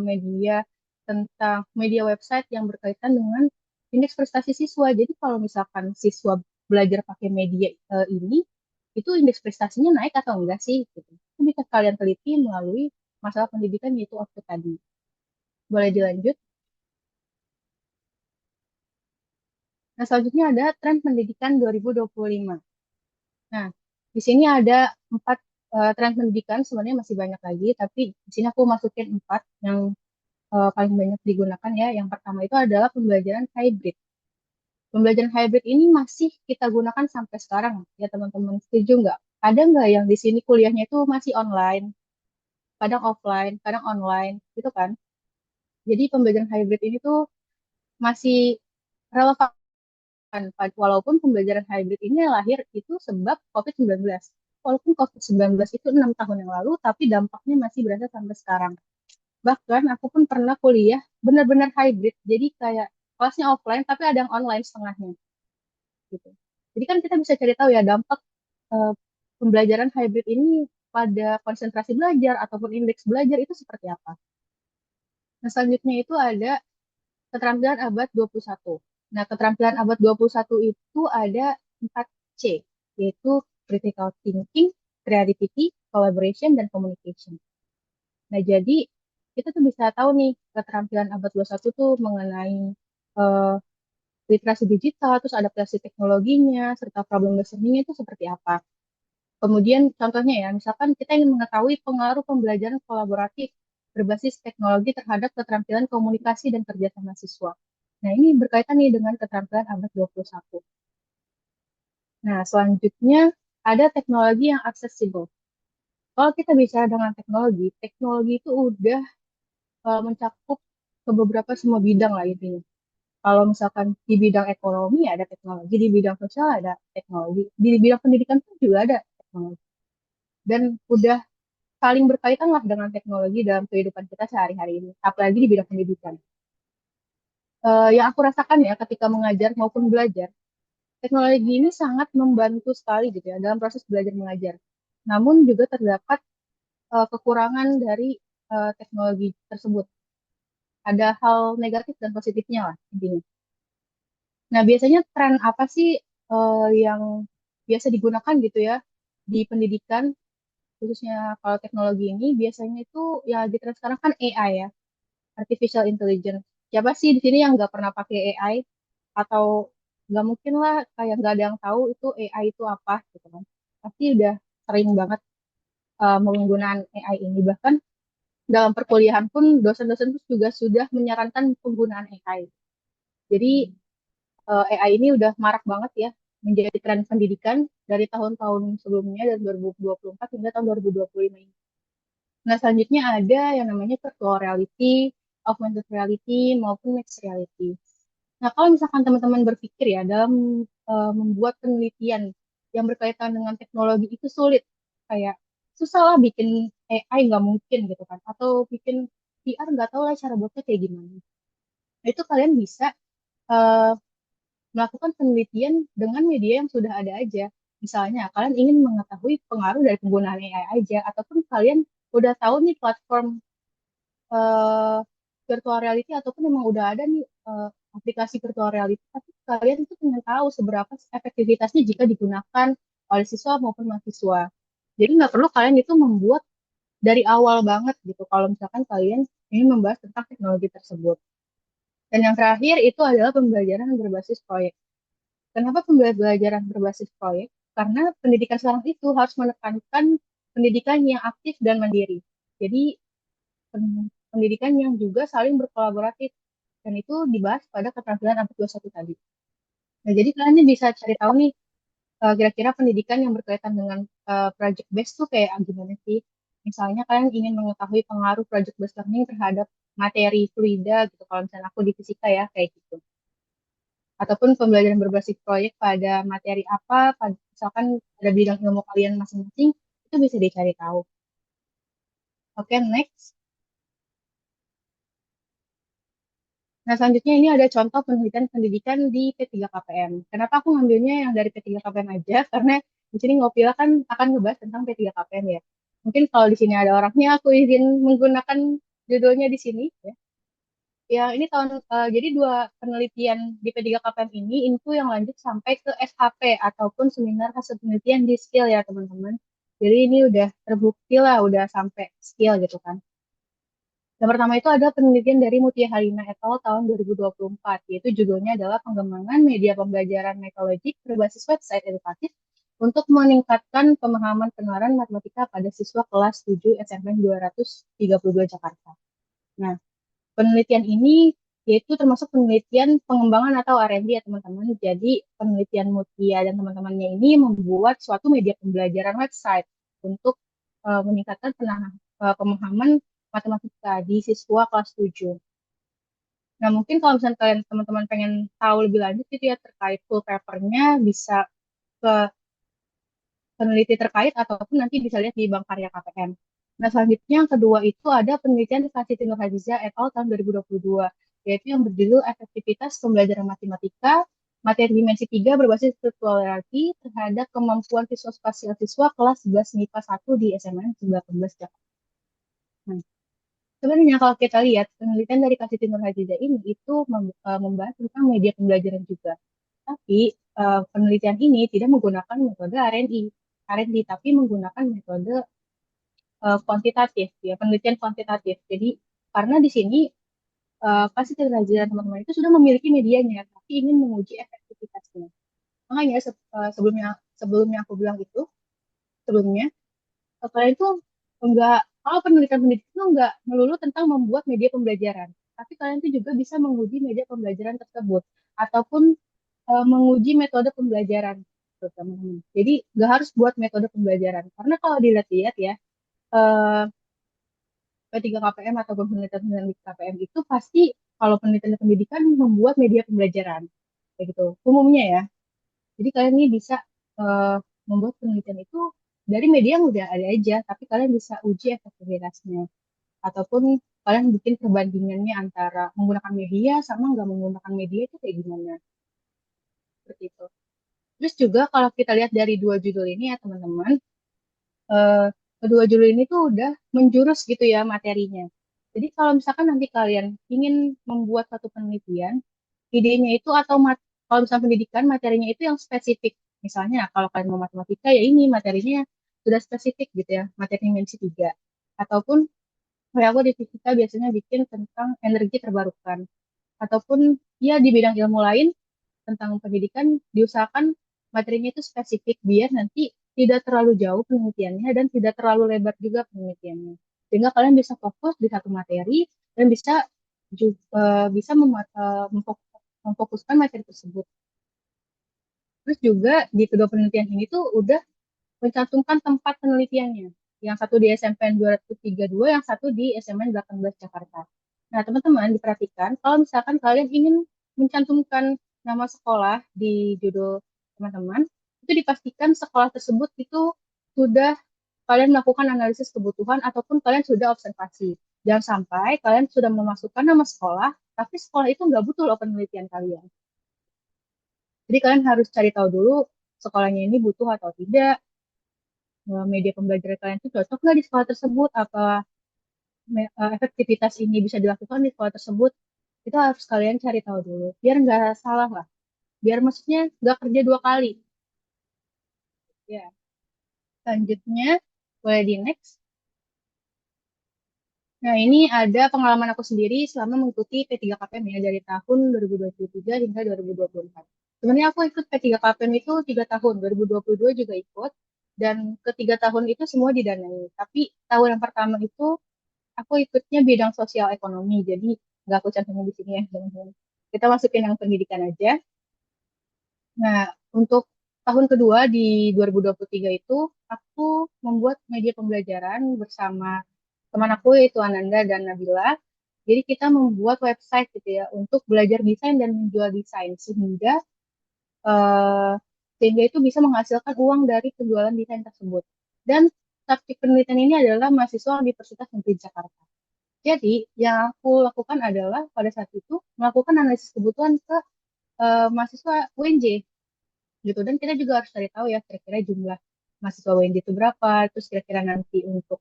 media tentang media website yang berkaitan dengan indeks prestasi siswa. Jadi kalau misalkan siswa belajar pakai media ini, itu indeks prestasinya naik atau enggak sih? Gitu. Itu bisa kalian teliti melalui masalah pendidikan yaitu output tadi. Boleh dilanjut? Nah, selanjutnya ada tren pendidikan 2025. Nah, di sini ada 4 tren pendidikan, sebenarnya masih banyak lagi, tapi di sini aku masukin 4 yang paling banyak digunakan ya. Yang pertama itu adalah pembelajaran hybrid. Pembelajaran hybrid ini masih kita gunakan sampai sekarang. Ya teman-teman setuju nggak? Ada nggak yang di sini kuliahnya itu masih online, kadang offline, kadang online, gitu kan? Jadi pembelajaran hybrid ini tuh masih relevan. Walaupun pembelajaran hybrid ini lahir itu sebab COVID-19. Walaupun COVID-19 itu 6 tahun yang lalu, tapi dampaknya masih berasa sampai sekarang. Bahkan aku pun pernah kuliah benar-benar hybrid. Jadi kayak kelasnya offline tapi ada yang online setengahnya gitu. Jadi kan kita bisa cari tahu ya dampak eh, pembelajaran hybrid ini pada konsentrasi belajar ataupun indeks belajar itu seperti apa. Nah, selanjutnya itu ada keterampilan abad 21. Nah, keterampilan abad 21 itu ada 4C, yaitu critical thinking, creativity, collaboration, dan communication. Nah, jadi kita tuh bisa tahu nih keterampilan abad 21 tuh mengenai eh, literasi digital, terus adaptasi teknologinya, serta problem listening itu seperti apa. Kemudian contohnya ya, misalkan kita ingin mengetahui pengaruh pembelajaran kolaboratif berbasis teknologi terhadap keterampilan komunikasi dan kerjasama siswa. Nah, ini berkaitan nih dengan keterampilan abad 21. Nah, selanjutnya ada teknologi yang aksesibel. Kalau kita bicara dengan teknologi, teknologi itu udah mencakup ke beberapa semua bidang lah intinya. Kalau misalkan di bidang ekonomi ada teknologi, di bidang sosial ada teknologi, di bidang pendidikan pun juga ada teknologi. Dan udah saling berkaitan lah dengan teknologi dalam kehidupan kita sehari-hari ini, apalagi di bidang pendidikan. Yang aku rasakan ya ketika mengajar maupun belajar, teknologi ini sangat membantu sekali gitu ya dalam proses belajar mengajar. Namun juga terdapat kekurangan dari teknologi tersebut. Ada hal negatif dan positifnya lah intinya. Nah, biasanya tren apa sih yang biasa digunakan gitu ya di pendidikan, khususnya kalau teknologi ini, biasanya itu ya di tren sekarang kan AI ya, artificial intelligence. Siapa sih di sini yang nggak pernah pakai AI atau nggak mungkin lah kayak nggak ada yang tahu itu AI itu apa gitu kan. Pasti udah sering banget penggunaan AI ini. Bahkan dalam perkuliahan pun dosen-dosen pun juga sudah menyarankan penggunaan AI. Jadi AI ini udah marak banget ya menjadi tren pendidikan dari tahun-tahun sebelumnya dari 2024 hingga tahun 2025 ini. Nah, selanjutnya ada yang namanya virtual reality, augmented reality, maupun mixed reality. Nah, kalau misalkan teman-teman berpikir ya dalam membuat penelitian yang berkaitan dengan teknologi itu sulit, kayak susah lah bikin AI nggak mungkin gitu kan, atau bikin VR nggak tahu lah cara buatnya kayak gimana. Nah, itu kalian bisa eh, melakukan penelitian dengan media yang sudah ada aja. Misalnya, kalian ingin mengetahui pengaruh dari penggunaan AI aja, ataupun kalian udah tahu nih platform eh, virtual reality ataupun memang udah ada nih aplikasi virtual reality, tapi kalian itu ingin tahu seberapa efektivitasnya jika digunakan oleh siswa maupun mahasiswa. Jadi nggak perlu kalian itu membuat dari awal banget gitu kalau misalkan kalian ingin membahas tentang teknologi tersebut. Dan yang terakhir itu adalah pembelajaran berbasis proyek. Kenapa pembelajaran berbasis proyek? Karena pendidikan sekarang itu harus menekankan pendidikan yang aktif dan mandiri. Jadi pendidikan yang juga saling berkolaboratif dan itu dibahas pada keterampilan 421 tadi. Nah, jadi kalian nih bisa cari tahu nih kira-kira pendidikan yang berkaitan dengan project based tuh kayak gimana sih? Misalnya kalian ingin mengetahui pengaruh project based learning terhadap materi fluida gitu. Kalau misalnya aku di fisika ya kayak gitu. Ataupun pembelajaran berbasis proyek pada materi apa, misalkan pada bidang ilmu kalian masing-masing, itu bisa dicari tahu. Oke, next. Nah, selanjutnya ini ada contoh penelitian pendidikan di P3KPM. Kenapa aku ngambilnya yang dari P3KPM aja? Karena di sini Ngopila kan akan ngebahas tentang P3KPM ya. Mungkin kalau di sini ada orangnya, aku izin menggunakan judulnya di sini. Ya, ya ini jadi dua penelitian di P3KPM ini itu yang lanjut sampai ke SHP ataupun seminar hasil penelitian di skill ya teman-teman. Jadi ini udah terbukti lah, udah sampai skill gitu kan. Yang pertama itu ada penelitian dari Mutia Halina et al. Tahun 2024, yaitu judulnya adalah pengembangan media pembelajaran metodologik berbasis website edukatif untuk meningkatkan pemahaman pengenalan matematika pada siswa kelas 7 SMN 232 Jakarta. Nah, penelitian ini yaitu termasuk penelitian pengembangan atau R&D ya teman-teman. Jadi penelitian Mutia dan teman-temannya ini membuat suatu media pembelajaran website untuk meningkatkan pemahaman matematika di siswa kelas 7. Nah, mungkin kalau misalnya kalian teman-teman pengen tahu lebih lanjut gitu ya terkait full papernya bisa ke peneliti terkait ataupun nanti bisa lihat di Bank Karya KPM. Nah, selanjutnya yang kedua itu ada penelitian Kasih Nur Hajiza et al. Tahun 2022, yaitu yang berjudul Efektivitas Pembelajaran Matematika Materi Dimensi 3 berbasis virtual reality terhadap kemampuan visual spasial siswa kelas 11 MIPA 1 di SMN 19 Jakarta. Nah, sebenarnya kalau kita lihat penelitian dari Kasih Nur Hajiza ini itu membahas tentang media pembelajaran juga. Tapi penelitian ini tidak menggunakan metode R&D, tapi menggunakan metode kuantitatif, ya penelitian kuantitatif. Jadi karena di sini pasti dan teman-teman itu sudah memiliki medianya, tapi ingin menguji efektivitasnya. Makanya sebelumnya aku bilang itu sebelumnya kalian itu enggak kalau penelitian itu enggak melulu tentang membuat media pembelajaran, tapi kalian itu juga bisa menguji media pembelajaran tersebut ataupun menguji metode pembelajaran, gitu, teman-teman. Jadi nggak harus buat metode pembelajaran, karena kalau dilihat-lihat ya eh, P3KPM atau penelitian di KPM itu pasti kalau penelitian pendidikan membuat media pembelajaran, kayak gitu. Umumnya ya. Jadi kalian ini bisa eh, membuat penelitian itu dari media yang udah ada aja, tapi kalian bisa uji efektivitasnya. Ataupun kalian bikin perbandingannya antara menggunakan media sama nggak menggunakan media itu kayak gimana. Seperti itu. Terus juga kalau kita lihat dari dua judul ini ya teman-teman, eh, kedua judul ini tuh udah menjurus gitu ya materinya. Jadi kalau misalkan nanti kalian ingin membuat satu penelitian, idenya itu atau kalau misalnya pendidikan materinya itu yang spesifik. Misalnya kalau kalian mau matematika ya ini materinya sudah spesifik gitu ya, materi dimensi 3. Ataupun kayak aku di fisika biasanya bikin tentang energi terbarukan. Ataupun ya di bidang ilmu lain tentang pendidikan diusahakan materinya itu spesifik biar nanti tidak terlalu jauh penelitiannya dan tidak terlalu lebar juga penelitiannya. Sehingga kalian bisa fokus di satu materi dan bisa juga bisa memfokuskan materi tersebut. Terus juga di kedua penelitian ini tuh udah mencantumkan tempat penelitiannya. Yang satu di SMPN 232, yang satu di SMN 18 Jakarta. Nah, teman-teman diperhatikan, kalau misalkan kalian ingin mencantumkan nama sekolah di judul teman-teman, itu dipastikan sekolah tersebut itu sudah kalian melakukan analisis kebutuhan ataupun kalian sudah observasi. Jangan sampai kalian sudah memasukkan nama sekolah, tapi sekolah itu nggak butuh loh penelitian kalian. Jadi kalian harus cari tahu dulu sekolahnya ini butuh atau tidak, media pembelajaran kalian itu cocok nggak di sekolah tersebut, apa efektivitas ini bisa dilakukan di sekolah tersebut, itu harus kalian cari tahu dulu, biar nggak salah lah, biar maksudnya nggak kerja dua kali. Ya, selanjutnya boleh di next. Nah, ini ada pengalaman aku sendiri selama mengikuti P3KPM ya, dari tahun 2023 hingga 2024. Sebenarnya aku ikut P3KPM itu 3 tahun, 2022 juga ikut, dan ketiga tahun itu semua didanai. Tapi tahun yang pertama itu aku ikutnya bidang sosial ekonomi, jadi nggak aku cantumin di sini ya, teman-teman. Kita masukin yang pendidikan aja. Nah, untuk tahun kedua di 2023 itu, aku membuat media pembelajaran bersama teman aku yaitu Ananda dan Nabila. Jadi kita membuat website gitu ya untuk belajar desain dan menjual desain eh, sehingga itu bisa menghasilkan uang dari penjualan desain tersebut. Dan subjek penelitian ini adalah mahasiswa Universitas Negeri Jakarta. Jadi yang aku lakukan adalah pada saat itu melakukan analisis kebutuhan ke mahasiswa UNJ gitu, dan kita juga harus cari tahu ya kira-kira jumlah mahasiswa UNJ itu berapa, terus kira-kira nanti untuk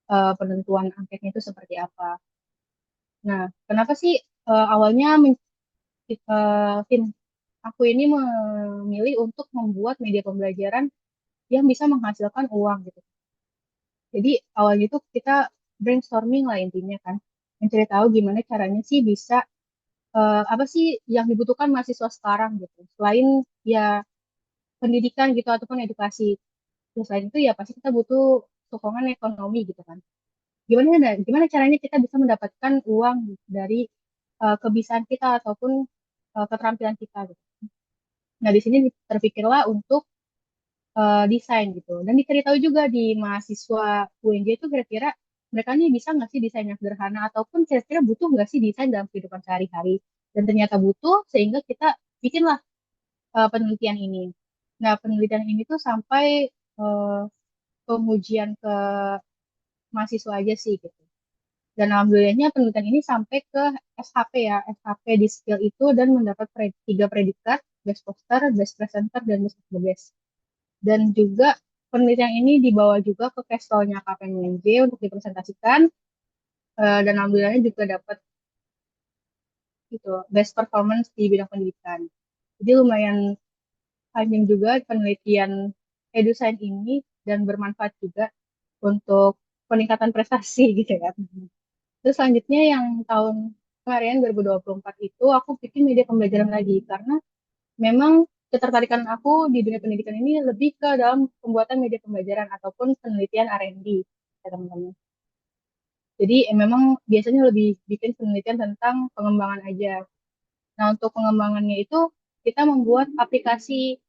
penentuan angketnya itu seperti apa. Nah, kenapa sih awalnya tim aku ini memilih untuk membuat media pembelajaran yang bisa menghasilkan uang gitu. Jadi awalnya itu kita brainstorming lah intinya kan, mencari tahu gimana caranya sih bisa apa sih yang dibutuhkan mahasiswa sekarang gitu. Selain ya pendidikan gitu ataupun edukasi. Terus selain itu ya pasti kita butuh sokongan ekonomi gitu kan. Gimana caranya kita bisa mendapatkan uang dari kebiasaan kita ataupun keterampilan kita gitu. Nah, di sini terpikirlah untuk desain gitu. Dan dicari tahu juga di mahasiswa UNJ itu kira-kira mereka nih bisa nggak sih desain yang sederhana ataupun kira-kira butuh nggak sih desain dalam kehidupan sehari-hari. Dan ternyata butuh sehingga kita bikinlah penelitian ini. Nah, penelitian ini tuh sampai uh, pengujian ke mahasiswa aja sih gitu. Dan alhamdulillahnya penelitian ini sampai ke SHP ya, SHP di skill itu dan mendapat 3 predikat, best poster, best presenter, dan best of the best. Dan juga penelitian ini dibawa juga ke Castle-nya KPMG untuk dipresentasikan, dan alhamdulillahnya juga dapat itu best performance di bidang pendidikan. Jadi lumayan panjang juga penelitian EduSign ini dan bermanfaat juga untuk peningkatan prestasi gitu ya. Terus selanjutnya yang tahun kemarin 2024 itu aku bikin media pembelajaran lagi karena memang ketertarikan aku di dunia pendidikan ini lebih ke dalam pembuatan media pembelajaran ataupun penelitian R&D ya teman-teman. Jadi memang biasanya lebih bikin penelitian tentang pengembangan aja. Nah, untuk pengembangannya itu kita membuat aplikasi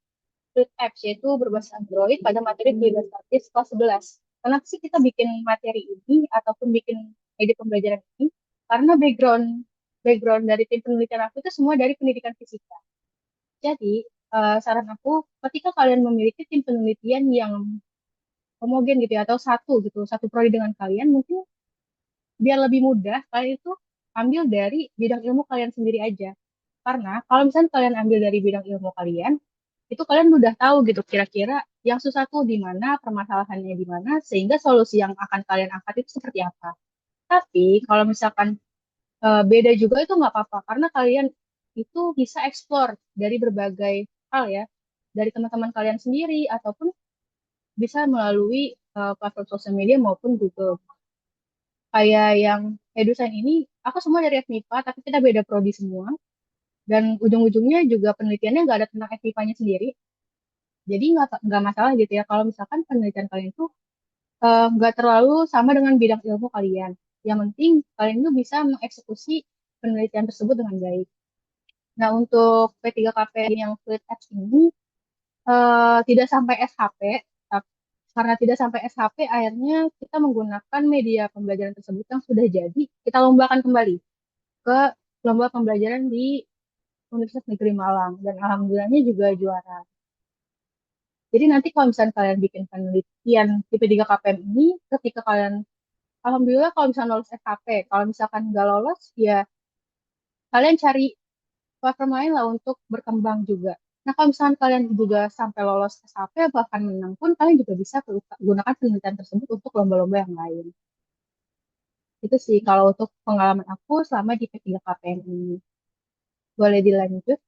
Fruit Apps yaitu berbasis Android pada materi Bebas Statis kelas 11. Kenapa sih kita bikin materi ini ataupun bikin media pembelajaran ini? Karena background background dari tim penelitian aku itu semua dari pendidikan fisika. Jadi, saran aku ketika kalian memiliki tim penelitian yang homogen gitu ya atau satu gitu, satu prodi dengan kalian, mungkin biar lebih mudah kalian itu ambil dari bidang ilmu kalian sendiri aja. Karena kalau misalnya kalian ambil dari bidang ilmu kalian, itu kalian udah tahu gitu kira-kira yang susah tuh di mana, permasalahannya di mana, sehingga solusi yang akan kalian angkat itu seperti apa. Tapi kalau misalkan beda juga itu nggak apa-apa, karena kalian itu bisa explore dari berbagai hal ya, dari teman-teman kalian sendiri, ataupun bisa melalui platform sosial media maupun Google. Kayak yang EduSign ini, aku semua dari FMIPA, tapi kita beda prodi semua. Dan ujung-ujungnya juga penelitiannya nggak ada tentang FIPA-nya sendiri. Jadi nggak masalah gitu ya kalau misalkan penelitian kalian itu nggak terlalu sama dengan bidang ilmu kalian. Yang penting kalian itu bisa mengeksekusi penelitian tersebut dengan baik. Nah, untuk P3KP yang Fluid Apps ini tidak sampai SHP, karena tidak sampai SHP, akhirnya kita menggunakan media pembelajaran tersebut yang sudah jadi, kita lombakan kembali ke lomba pembelajaran di Universitas Negeri Malang. Dan alhamdulillahnya juga juara. Jadi nanti kalau misalnya kalian bikin penelitian di P3KPM ini, ketika kalian, alhamdulillah kalau misalnya lolos SHP, kalau misalkan nggak lolos, ya kalian cari platform lain lah untuk berkembang juga. Nah, kalau misalkan kalian juga sampai lolos SHP, bahkan menang pun, kalian juga bisa gunakan penelitian tersebut untuk lomba-lomba yang lain. Itu sih kalau untuk pengalaman aku selama di P3KPM ini. Boleh dilanjut?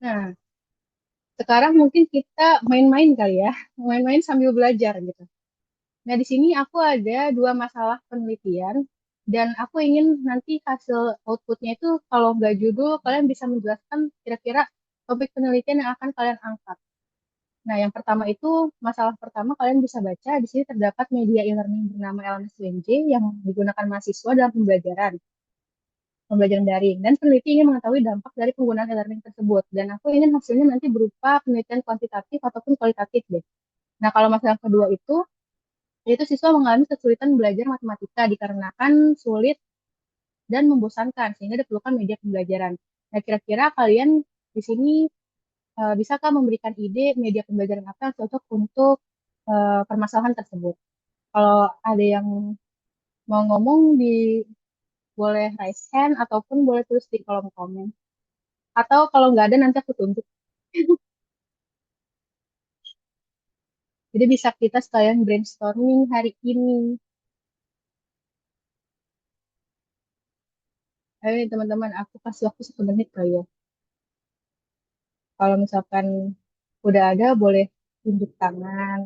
Nah, sekarang mungkin kita main-main kali ya, main-main sambil belajar gitu. Nah, di sini aku ada dua masalah penelitian, dan aku ingin nanti hasil outputnya itu kalau nggak judul, kalian bisa menjelaskan kira-kira topik penelitian yang akan kalian angkat. Nah, yang pertama itu, masalah pertama kalian bisa baca, di sini terdapat media e-learning bernama LMS UNJ yang digunakan mahasiswa dalam pembelajaran daring. Dan peneliti ingin mengetahui dampak dari penggunaan e-learning tersebut. Dan aku ingin hasilnya nanti berupa penelitian kuantitatif ataupun kualitatif deh. Nah, kalau masalah kedua itu, yaitu siswa mengalami kesulitan belajar matematika dikarenakan sulit dan membosankan, sehingga diperlukan media pembelajaran. Nah, kira-kira kalian di sini bisakah memberikan ide media pembelajaran apa yang cocok untuk permasalahan tersebut? Kalau ada yang mau ngomong boleh raise hand ataupun boleh tulis di kolom komen. Atau kalau nggak ada nanti aku tunjuk. Jadi bisa kita sekalian brainstorming hari ini. Ayo nih, teman-teman, aku kasih waktu 1 menit kali ya. Kalau misalkan udah ada, boleh tunjuk tangan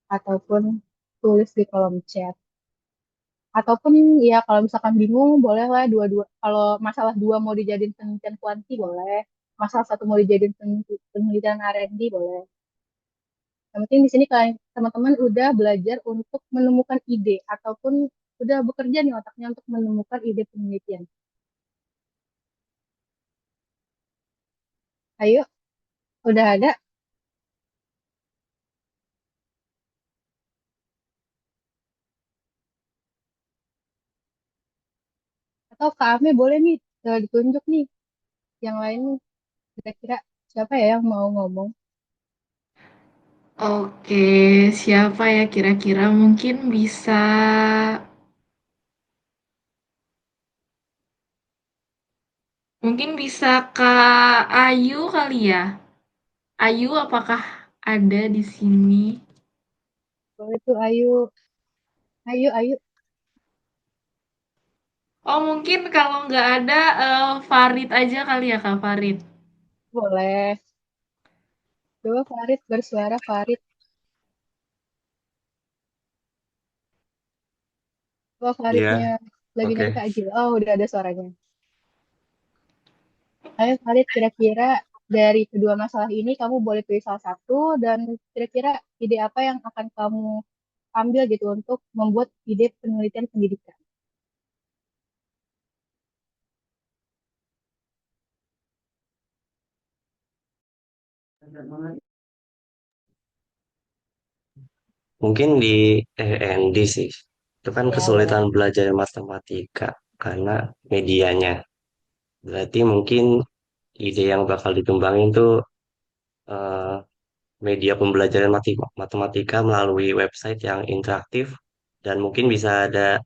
ataupun tulis di kolom chat. Ataupun ya kalau misalkan bingung, bolehlah dua-dua. Kalau masalah dua mau dijadiin penelitian kuanti, boleh. Masalah satu mau dijadiin penelitian R&D, boleh. Yang penting di sini kalian teman-teman udah belajar untuk menemukan ide ataupun udah bekerja nih otaknya untuk menemukan ide penelitian. Ayo, udah ada atau Kak Ame boleh nih ditunjuk nih yang lain kira-kira siapa ya yang mau ngomong? Oke, siapa ya kira-kira? Mungkin bisa Kak Ayu kali ya. Ayu, apakah ada di sini? Boleh tuh, ayo, ayo, ayo, Oh, mungkin kalau nggak ada, Farid aja kali ya, Kak Farid. boleh. Coba Farid bersuara, Farid. Coba Iya, Faridnya lagi oke. nyari takjil. Oh, udah ada suaranya. Ayo Farid, kira-kira dari kedua masalah ini kamu boleh pilih salah satu dan kira-kira ide apa yang akan kamu ambil gitu untuk membuat ide penelitian pendidikan. Mungkin di END sih. Itu kan Ya, boleh. kesulitan belajar matematika karena medianya. Berarti mungkin ide yang bakal dikembangin tuh eh, media pembelajaran matematika melalui website yang interaktif dan mungkin bisa ada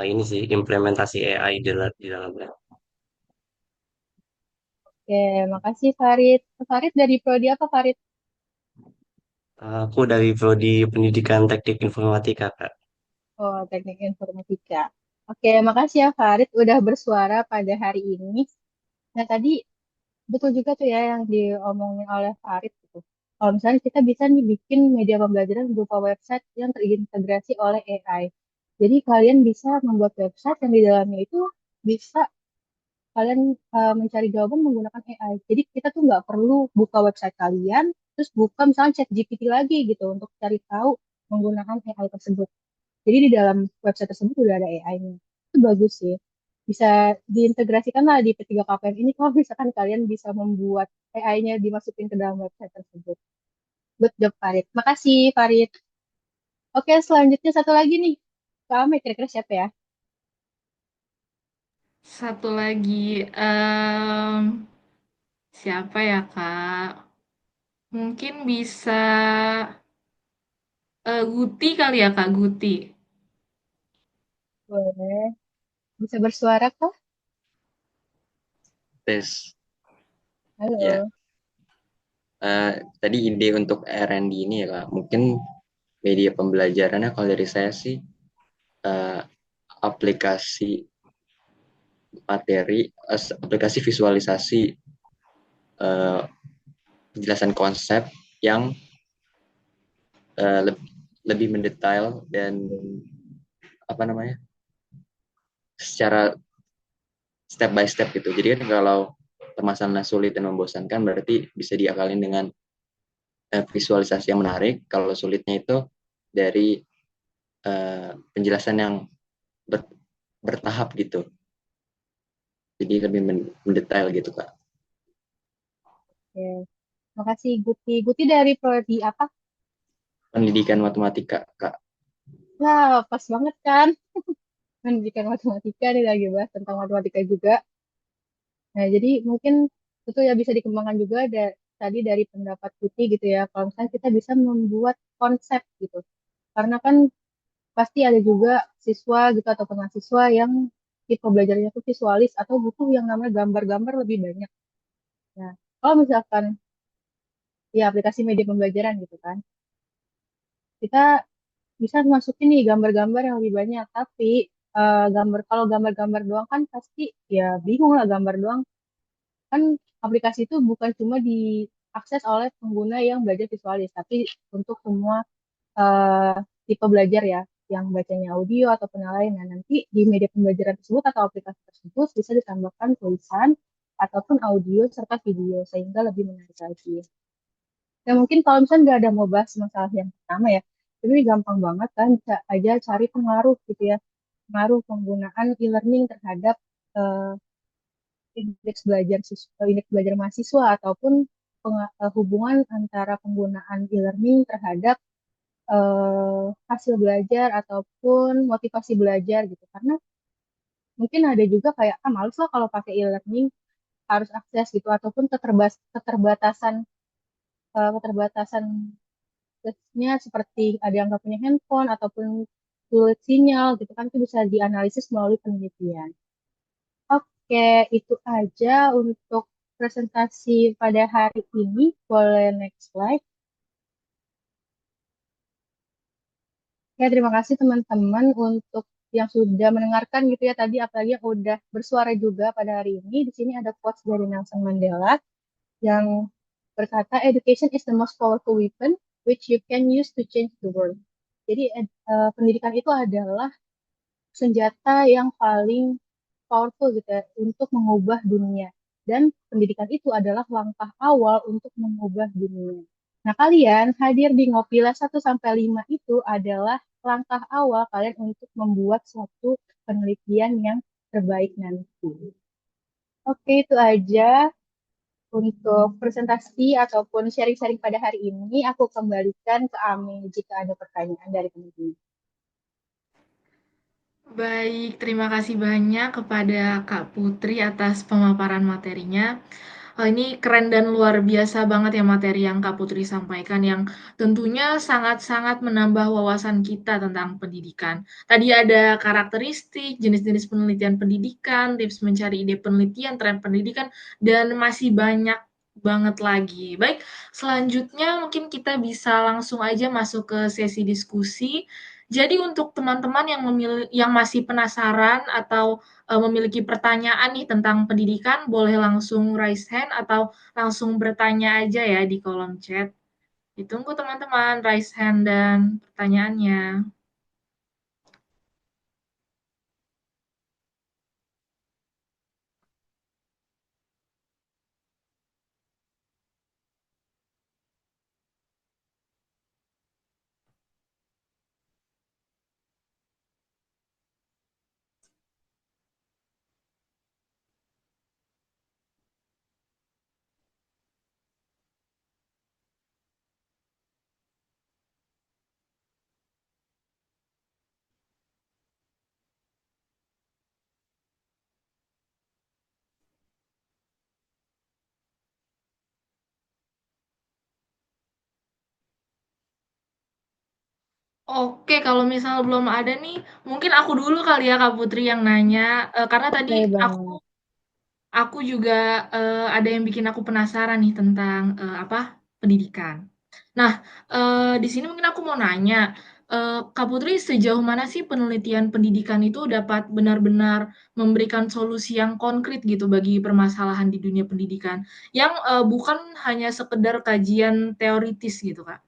ini sih implementasi AI di dalamnya. Oke, makasih Farid. Farid dari prodi apa Farid? Aku dari Prodi Pendidikan Teknik Informatika, Kak. Oh, teknik informatika. Oke, makasih ya Farid udah bersuara pada hari ini. Nah, tadi betul juga tuh ya yang diomongin oleh Farid gitu. Kalau misalnya kita bisa nih bikin media pembelajaran berupa website yang terintegrasi oleh AI. Jadi kalian bisa membuat website yang di dalamnya itu bisa kalian mencari jawaban menggunakan AI. Jadi kita tuh nggak perlu buka website kalian, terus buka misalnya chat GPT lagi gitu untuk cari tahu menggunakan AI tersebut. Jadi di dalam website tersebut udah ada AI-nya. Itu bagus sih. Bisa diintegrasikan lah di P3KPM ini kalau misalkan kalian bisa membuat AI-nya dimasukin ke dalam website tersebut. Good job, Farid. Makasih, Farid. Oke, selanjutnya satu lagi nih. Kamu kira-kira siapa ya? Satu lagi, siapa ya, Kak? Mungkin bisa, Guti kali ya, Kak, Guti? Boleh. Bisa bersuara kah? Tes. Ya, Halo. tadi ide untuk R&D ini ya Kak, mungkin media pembelajarannya kalau dari saya sih eh, aplikasi materi, aplikasi visualisasi eh, penjelasan konsep yang eh, le- lebih mendetail dan apa namanya secara step by step gitu. Jadi kan kalau permasalahan sulit dan membosankan berarti bisa diakalin dengan visualisasi yang menarik. Kalau sulitnya itu dari penjelasan yang ber, bertahap gitu. Jadi lebih mendetail gitu Kak. Oke. Makasih, Guti. Guti dari prodi apa? Pendidikan matematika Kak. Nah, pas banget kan? Pendidikan matematika nih lagi bahas tentang matematika juga. Nah, jadi mungkin itu ya bisa dikembangkan juga tadi dari pendapat Guti gitu ya. Kalau misalnya kita bisa membuat konsep gitu. Karena kan pasti ada juga siswa gitu atau mahasiswa yang tipe belajarnya tuh visualis atau butuh yang namanya gambar-gambar lebih banyak. Nah, kalau misalkan ya aplikasi media pembelajaran gitu kan, kita bisa masukin nih gambar-gambar yang lebih banyak. Tapi kalau gambar-gambar doang kan pasti ya bingung lah gambar doang. Kan aplikasi itu bukan cuma diakses oleh pengguna yang belajar visualis, tapi untuk semua eh, tipe belajar ya, yang bacanya audio ataupun yang lain. Nah, nanti di media pembelajaran tersebut atau aplikasi tersebut bisa ditambahkan tulisan ataupun audio serta video sehingga lebih menarik lagi. Ya mungkin kalau misalnya nggak ada mau bahas masalah yang pertama ya, ini gampang banget kan bisa aja cari pengaruh gitu ya, pengaruh penggunaan e-learning terhadap eh, indeks belajar mahasiswa ataupun hubungan antara penggunaan e-learning terhadap hasil belajar ataupun motivasi belajar gitu. Karena mungkin ada juga kayak males lah kalau pakai e-learning harus akses gitu ataupun keterbatasan aksesnya seperti ada yang nggak punya handphone ataupun sulit sinyal gitu kan itu bisa dianalisis melalui penelitian. Oke, itu aja untuk presentasi pada hari ini. Boleh next slide. Ya, terima kasih teman-teman untuk yang sudah mendengarkan gitu ya tadi, apalagi yang udah bersuara juga pada hari ini. Di sini ada quotes dari Nelson Mandela yang berkata, "Education is the most powerful weapon which you can use to change the world." Jadi pendidikan itu adalah senjata yang paling powerful gitu ya, untuk mengubah dunia. Dan pendidikan itu adalah langkah awal untuk mengubah dunia. Nah, kalian hadir di Ngopila 1 sampai 5 itu adalah langkah awal kalian untuk membuat suatu penelitian yang terbaik nanti. Oke, itu aja untuk presentasi ataupun sharing-sharing pada hari ini. Aku kembalikan ke Ami jika ada pertanyaan dari teman-teman. Baik, terima kasih banyak kepada Kak Putri atas pemaparan materinya. Ini keren dan luar biasa banget ya materi yang Kak Putri sampaikan yang tentunya sangat-sangat menambah wawasan kita tentang pendidikan. Tadi ada karakteristik, jenis-jenis penelitian pendidikan, tips mencari ide penelitian, tren pendidikan, dan masih banyak banget lagi. Baik, selanjutnya mungkin kita bisa langsung aja masuk ke sesi diskusi. Jadi untuk teman-teman yang masih penasaran atau memiliki pertanyaan nih tentang pendidikan, boleh langsung raise hand atau langsung bertanya aja ya di kolom chat. Ditunggu teman-teman raise hand dan pertanyaannya. Oke, kalau misal belum ada nih, mungkin aku dulu kali ya Kak Putri yang nanya, karena tadi Oke aku banget. aku juga, ada yang bikin aku penasaran nih tentang, pendidikan. Nah, di sini mungkin aku mau nanya, Kak Putri sejauh mana sih penelitian pendidikan itu dapat benar-benar memberikan solusi yang konkret gitu bagi permasalahan di dunia pendidikan, yang, bukan hanya sekedar kajian teoritis gitu, Kak?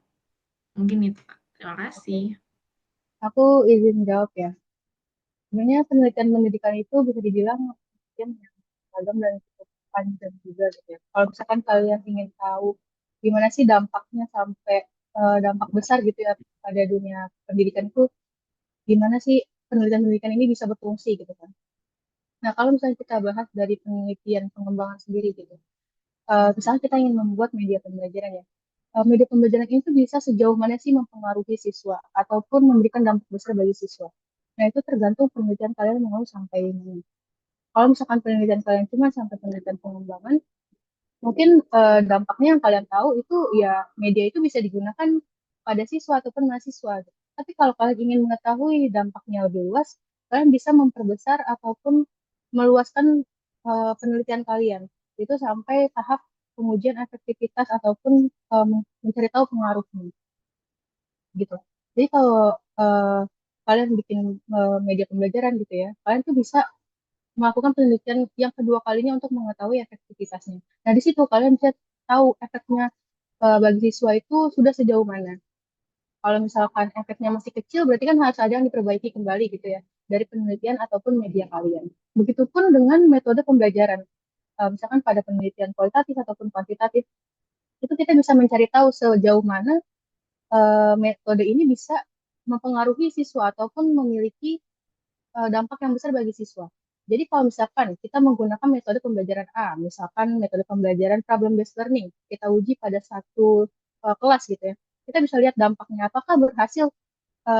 Mungkin itu, Kak. Terima Oke, kasih. aku izin jawab ya. Sebenarnya penelitian pendidikan itu bisa dibilang mungkin yang beragam dan cukup panjang juga gitu ya. Kalau misalkan kalian ingin tahu gimana sih dampaknya sampai dampak besar gitu ya pada dunia pendidikan itu, gimana sih penelitian-penelitian ini bisa berfungsi gitu kan. Nah, kalau misalnya kita bahas dari penelitian pengembangan sendiri gitu, misalnya kita ingin membuat media pembelajaran ya, media pembelajaran itu bisa sejauh mana sih mempengaruhi siswa ataupun memberikan dampak besar bagi siswa. Nah, itu tergantung penelitian kalian mau sampai mana. Kalau misalkan penelitian kalian cuma sampai penelitian pengembangan, mungkin dampaknya yang kalian tahu itu ya media itu bisa digunakan pada siswa ataupun mahasiswa. Tapi kalau kalian ingin mengetahui dampaknya lebih luas, kalian bisa memperbesar ataupun meluaskan penelitian kalian. Itu sampai tahap pengujian efektivitas ataupun mencari tahu pengaruhnya gitu. Jadi kalau eh, kalian bikin media pembelajaran gitu ya, kalian tuh bisa melakukan penelitian yang kedua kalinya untuk mengetahui efektivitasnya. Nah, di situ kalian bisa tahu efeknya bagi siswa itu sudah sejauh mana. Kalau misalkan efeknya masih kecil, berarti kan harus ada yang diperbaiki kembali gitu ya, dari penelitian ataupun media kalian. Begitupun dengan metode pembelajaran. Misalkan pada penelitian kualitatif ataupun kuantitatif, itu kita bisa mencari tahu sejauh mana metode ini bisa mempengaruhi siswa ataupun memiliki dampak yang besar bagi siswa. Jadi kalau misalkan kita menggunakan metode pembelajaran A, misalkan metode pembelajaran problem based learning, kita uji pada satu kelas gitu ya, kita bisa lihat dampaknya apakah berhasil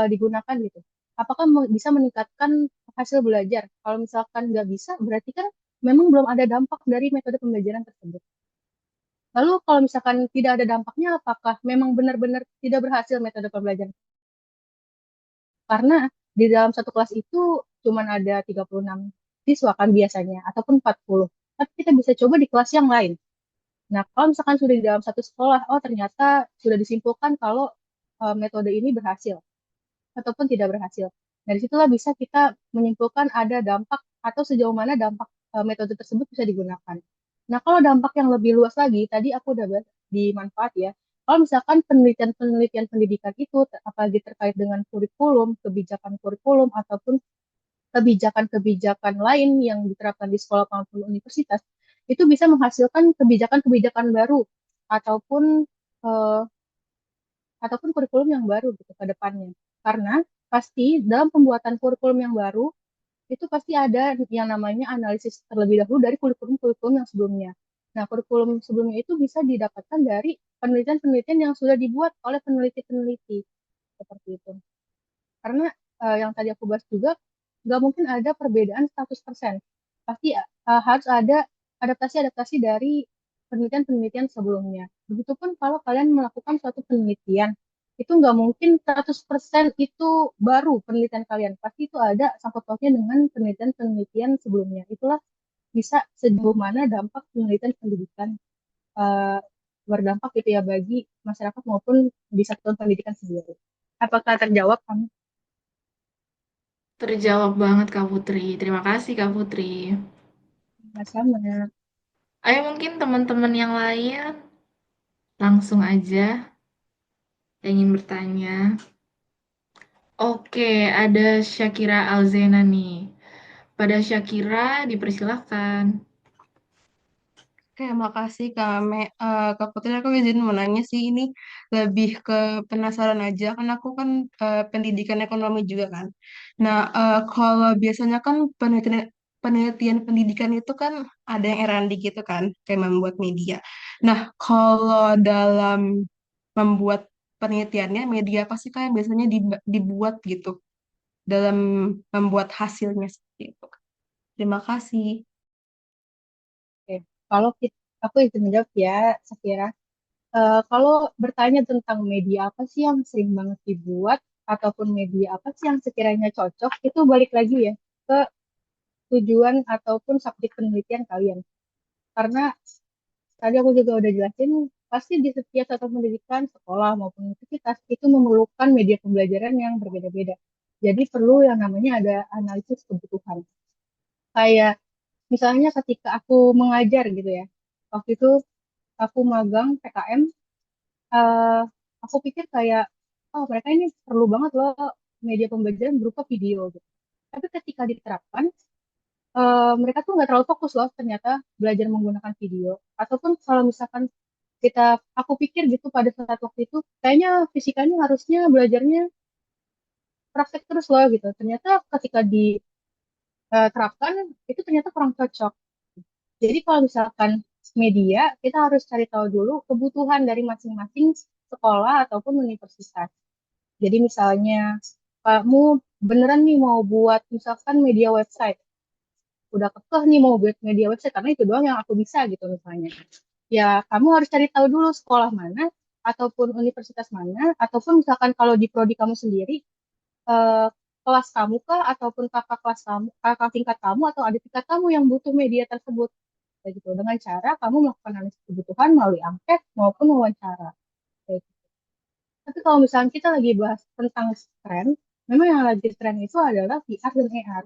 digunakan gitu. Apakah bisa meningkatkan hasil belajar? Kalau misalkan nggak bisa, berarti kan memang belum ada dampak dari metode pembelajaran tersebut. Lalu kalau misalkan tidak ada dampaknya, apakah memang benar-benar tidak berhasil metode pembelajaran? Karena di dalam satu kelas itu cuma ada 36 siswa kan biasanya, ataupun 40. Tapi kita bisa coba di kelas yang lain. Nah, kalau misalkan sudah di dalam satu sekolah, oh ternyata sudah disimpulkan kalau metode ini berhasil ataupun tidak berhasil. Dari situlah bisa kita menyimpulkan ada dampak atau sejauh mana dampak metode tersebut bisa digunakan. Nah, kalau dampak yang lebih luas lagi, tadi aku udah bahas di manfaat ya. Kalau misalkan penelitian-penelitian pendidikan itu, apalagi terkait dengan kebijakan kurikulum, ataupun kebijakan-kebijakan lain yang diterapkan di sekolah maupun universitas, itu bisa menghasilkan kebijakan-kebijakan baru ataupun eh, ataupun kurikulum yang baru gitu ke depannya. Karena pasti dalam pembuatan kurikulum yang baru itu pasti ada yang namanya analisis terlebih dahulu dari kurikulum-kurikulum yang sebelumnya. Nah, kurikulum sebelumnya itu bisa didapatkan dari penelitian-penelitian yang sudah dibuat oleh peneliti-peneliti seperti itu. Karena yang tadi aku bahas juga nggak mungkin ada perbedaan 100%. Pasti harus ada adaptasi-adaptasi dari penelitian-penelitian sebelumnya. Begitupun kalau kalian melakukan suatu penelitian, itu nggak mungkin 100% itu baru penelitian kalian. Pasti itu ada sangkut pautnya dengan penelitian-penelitian sebelumnya. Itulah bisa sejauh mana dampak penelitian pendidikan eh, berdampak gitu ya bagi masyarakat maupun di satuan pendidikan sendiri. Apakah terjawab kamu? Terjawab banget Kak Putri. Terima kasih Kak Putri. Sama. Ayo mungkin teman-teman yang lain langsung aja. yang ingin bertanya? Oke, ada Syakira Alzena nih. Pada Syakira, dipersilahkan. Oke, makasih Kak Me. Kak Putri, aku izin mau nanya sih ini lebih ke penasaran aja, kan aku kan pendidikan ekonomi juga kan. Nah, kalau biasanya kan penelitian pendidikan itu kan ada yang R&D gitu kan, kayak membuat media. Nah, kalau dalam membuat penelitiannya, media apa sih Kak yang biasanya dibuat gitu dalam membuat hasilnya seperti itu? Terima kasih. Oke. Kalau aku izin menjawab ya, Safira. Kalau bertanya tentang media apa sih yang sering banget dibuat, ataupun media apa sih yang sekiranya cocok, itu balik lagi ya ke tujuan ataupun subjek penelitian kalian. Karena tadi aku juga udah jelasin, pasti di setiap satuan pendidikan, sekolah maupun universitas, itu memerlukan media pembelajaran yang berbeda-beda. Jadi perlu yang namanya ada analisis kebutuhan. Kayak misalnya ketika aku mengajar gitu ya, waktu itu aku magang PKM, eh, aku pikir kayak, oh mereka ini perlu banget loh media pembelajaran berupa video gitu. Tapi ketika diterapkan, mereka tuh nggak terlalu fokus loh ternyata belajar menggunakan video. Ataupun kalau misalkan aku pikir gitu pada saat waktu itu, kayaknya fisikanya harusnya belajarnya praktek terus loh gitu. Ternyata ketika diterapkan, itu ternyata kurang cocok. Jadi kalau misalkan media, kita harus cari tahu dulu kebutuhan dari masing-masing sekolah ataupun universitas. Jadi misalnya kamu beneran nih mau buat misalkan media website, udah kekeh nih mau buat media website karena itu doang yang aku bisa gitu misalnya. Ya kamu harus cari tahu dulu sekolah mana ataupun universitas mana ataupun misalkan kalau di prodi kamu sendiri, eh, kelas kamu kah ataupun kakak kelas kamu, kakak tingkat kamu atau adik tingkat kamu yang butuh media tersebut. Kayak gitu. Dengan cara kamu melakukan analisis kebutuhan melalui angket maupun wawancara. Kayak gitu. Tapi kalau misalnya kita lagi bahas tentang tren, memang yang lagi tren itu adalah VR dan AR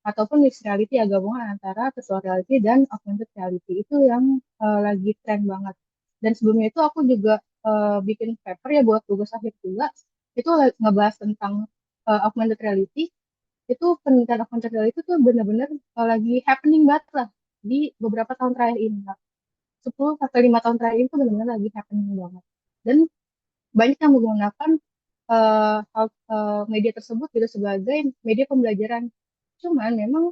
ataupun mixed reality ya, gabungan antara virtual reality dan augmented reality itu yang lagi tren banget. Dan sebelumnya itu aku juga bikin paper ya buat tugas akhir juga, itu ngebahas tentang augmented reality. Itu penelitian augmented reality itu benar-benar lagi happening banget lah di beberapa tahun terakhir ini lah. 10 sampai 5 tahun terakhir itu benar-benar lagi happening banget. Dan banyak yang menggunakan media tersebut gitu sebagai media pembelajaran. Cuman memang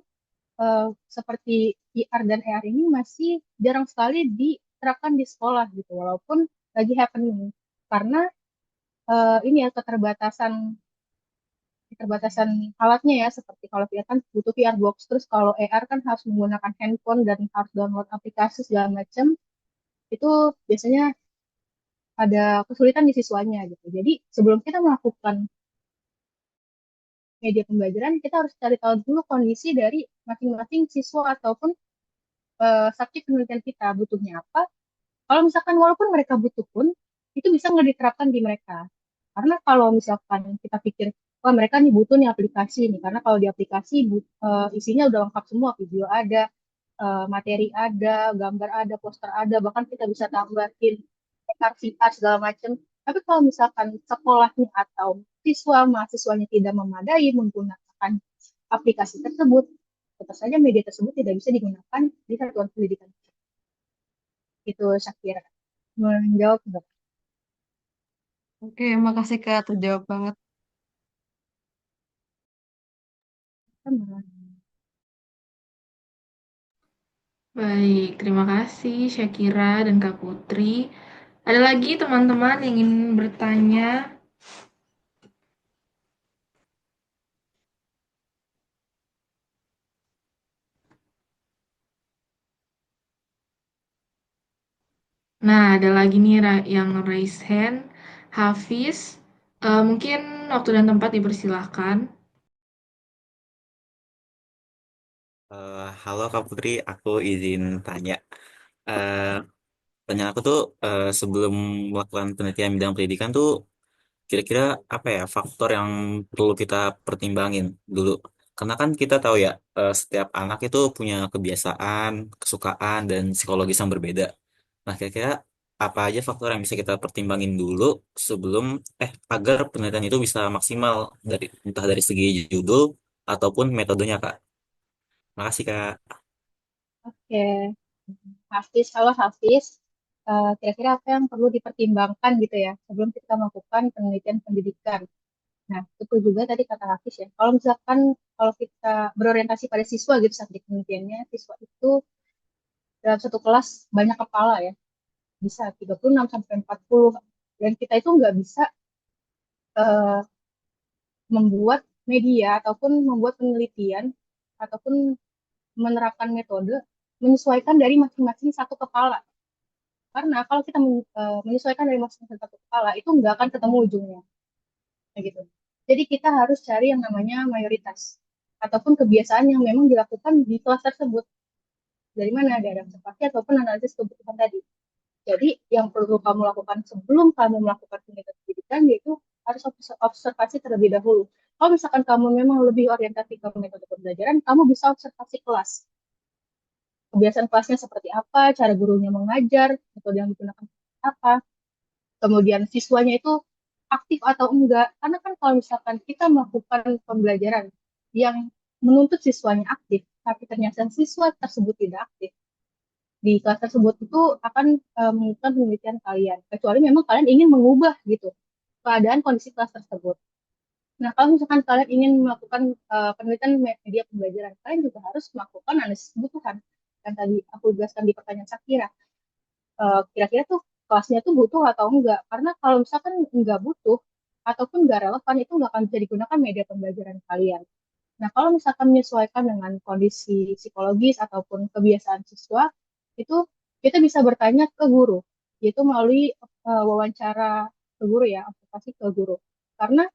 seperti VR dan AR ini masih jarang sekali diterapkan di sekolah gitu, walaupun lagi happening. Karena ini ya keterbatasan alatnya ya, seperti kalau VR kan butuh VR box, terus kalau AR kan harus menggunakan handphone dan harus download aplikasi segala macam, itu biasanya ada kesulitan di siswanya gitu. Jadi sebelum kita melakukan media pembelajaran, kita harus cari tahu dulu kondisi dari masing-masing siswa ataupun subjek penelitian kita butuhnya apa. Kalau misalkan walaupun mereka butuh pun, itu bisa nggak diterapkan di mereka. Karena kalau misalkan kita pikir, wah mereka nih butuh nih aplikasi nih, karena kalau di aplikasi isinya udah lengkap semua, video ada, materi ada, gambar ada, poster ada, bahkan kita bisa tambahin VR segala macam. Tapi kalau misalkan sekolahnya atau mahasiswanya tidak memadai menggunakan aplikasi tersebut, tetap saja media tersebut tidak bisa digunakan di satuan pendidikan. Itu Shakira. Menjawab nggak? Oke, makasih Kak, terjawab banget. Sama. Baik, terima kasih Syakira dan Kak Putri. Ada lagi teman-teman yang ingin bertanya? Nah, ada lagi nih yang raise hand. Hafiz, mungkin waktu dan tempat dipersilahkan. Halo Kak Putri, aku izin tanya. Eh, Pertanyaan aku tuh sebelum melakukan penelitian bidang pendidikan tuh kira-kira apa ya faktor yang perlu kita pertimbangin dulu? Karena kan kita tahu ya setiap anak itu punya kebiasaan, kesukaan, dan psikologis yang berbeda. Nah kira-kira apa aja faktor yang bisa kita pertimbangin dulu sebelum agar penelitian itu bisa maksimal dari entah dari segi judul ataupun metodenya, Kak. Makasih, Kak. Oke, Hafiz, kalau Hafiz, kira-kira apa yang perlu dipertimbangkan gitu ya sebelum kita melakukan penelitian pendidikan? Nah, itu juga tadi kata Hafiz ya. Kalau misalkan kalau kita berorientasi pada siswa gitu subjek penelitiannya, siswa itu dalam satu kelas banyak kepala ya, bisa 36 sampai 40. Dan kita itu nggak bisa eh, membuat media ataupun membuat penelitian ataupun menerapkan metode menyesuaikan dari masing-masing satu kepala. Karena kalau kita menyesuaikan dari masing-masing satu kepala, itu nggak akan ketemu ujungnya. Kayak gitu. Jadi kita harus cari yang namanya mayoritas ataupun kebiasaan yang memang dilakukan di kelas tersebut. Dari mana? Dari observasi ataupun analisis kebutuhan tadi. Jadi yang perlu kamu lakukan sebelum kamu melakukan penelitian pendidikan yaitu harus observasi terlebih dahulu. Kalau misalkan kamu memang lebih orientasi ke metode pembelajaran, kamu bisa observasi kelas. Kebiasaan kelasnya seperti apa, cara gurunya mengajar, metode yang digunakan seperti apa, kemudian siswanya itu aktif atau enggak. Karena kan kalau misalkan kita melakukan pembelajaran yang menuntut siswanya aktif, tapi ternyata siswa tersebut tidak aktif, di kelas tersebut itu akan mengikuti penelitian kalian. Kecuali memang kalian ingin mengubah gitu keadaan kondisi kelas tersebut. Nah, kalau misalkan kalian ingin melakukan penelitian media pembelajaran, kalian juga harus melakukan analisis kebutuhan. Dan tadi aku jelaskan di pertanyaan Sakira, kira-kira tuh kelasnya tuh butuh atau enggak. Karena kalau misalkan enggak butuh, ataupun enggak relevan, itu enggak akan bisa digunakan media pembelajaran kalian. Nah, kalau misalkan menyesuaikan dengan kondisi psikologis ataupun kebiasaan siswa, itu kita bisa bertanya ke guru, yaitu melalui wawancara ke guru ya, observasi ke guru. Karena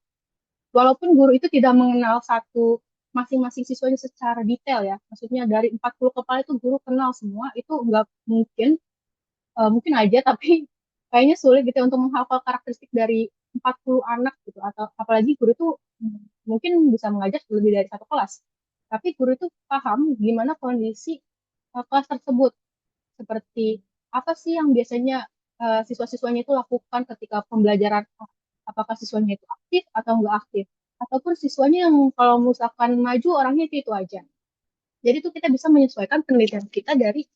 walaupun guru itu tidak mengenal satu masing-masing siswanya secara detail ya, maksudnya dari 40 kepala itu guru kenal semua, itu nggak mungkin, mungkin aja, tapi kayaknya sulit gitu ya untuk menghafal karakteristik dari 40 anak gitu, atau apalagi guru itu mungkin bisa mengajar lebih dari satu kelas. Tapi guru itu paham gimana kondisi kelas tersebut, seperti apa sih yang biasanya siswa-siswanya itu lakukan ketika pembelajaran, apakah siswanya itu aktif atau enggak aktif, ataupun siswanya yang kalau misalkan maju orangnya itu aja. Jadi itu kita bisa menyesuaikan penelitian kita dari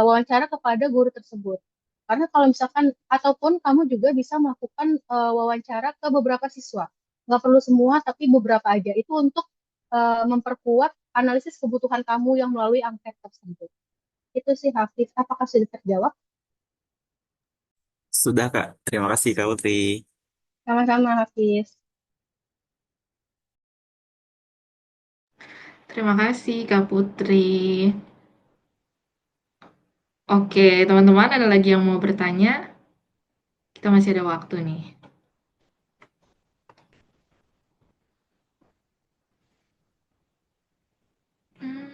wawancara kepada guru tersebut. Karena kalau misalkan, ataupun kamu juga bisa melakukan wawancara ke beberapa siswa. Nggak perlu semua, tapi beberapa aja. Itu untuk memperkuat analisis kebutuhan kamu yang melalui angket tersebut. Itu sih Hafiz. Apakah sudah terjawab? Sudah, Kak. Terima kasih, Kak Putri. Sama-sama Hafiz. Terima kasih Kak Putri. Oke, teman-teman ada lagi yang mau bertanya? Kita masih ada waktu nih. Hmm,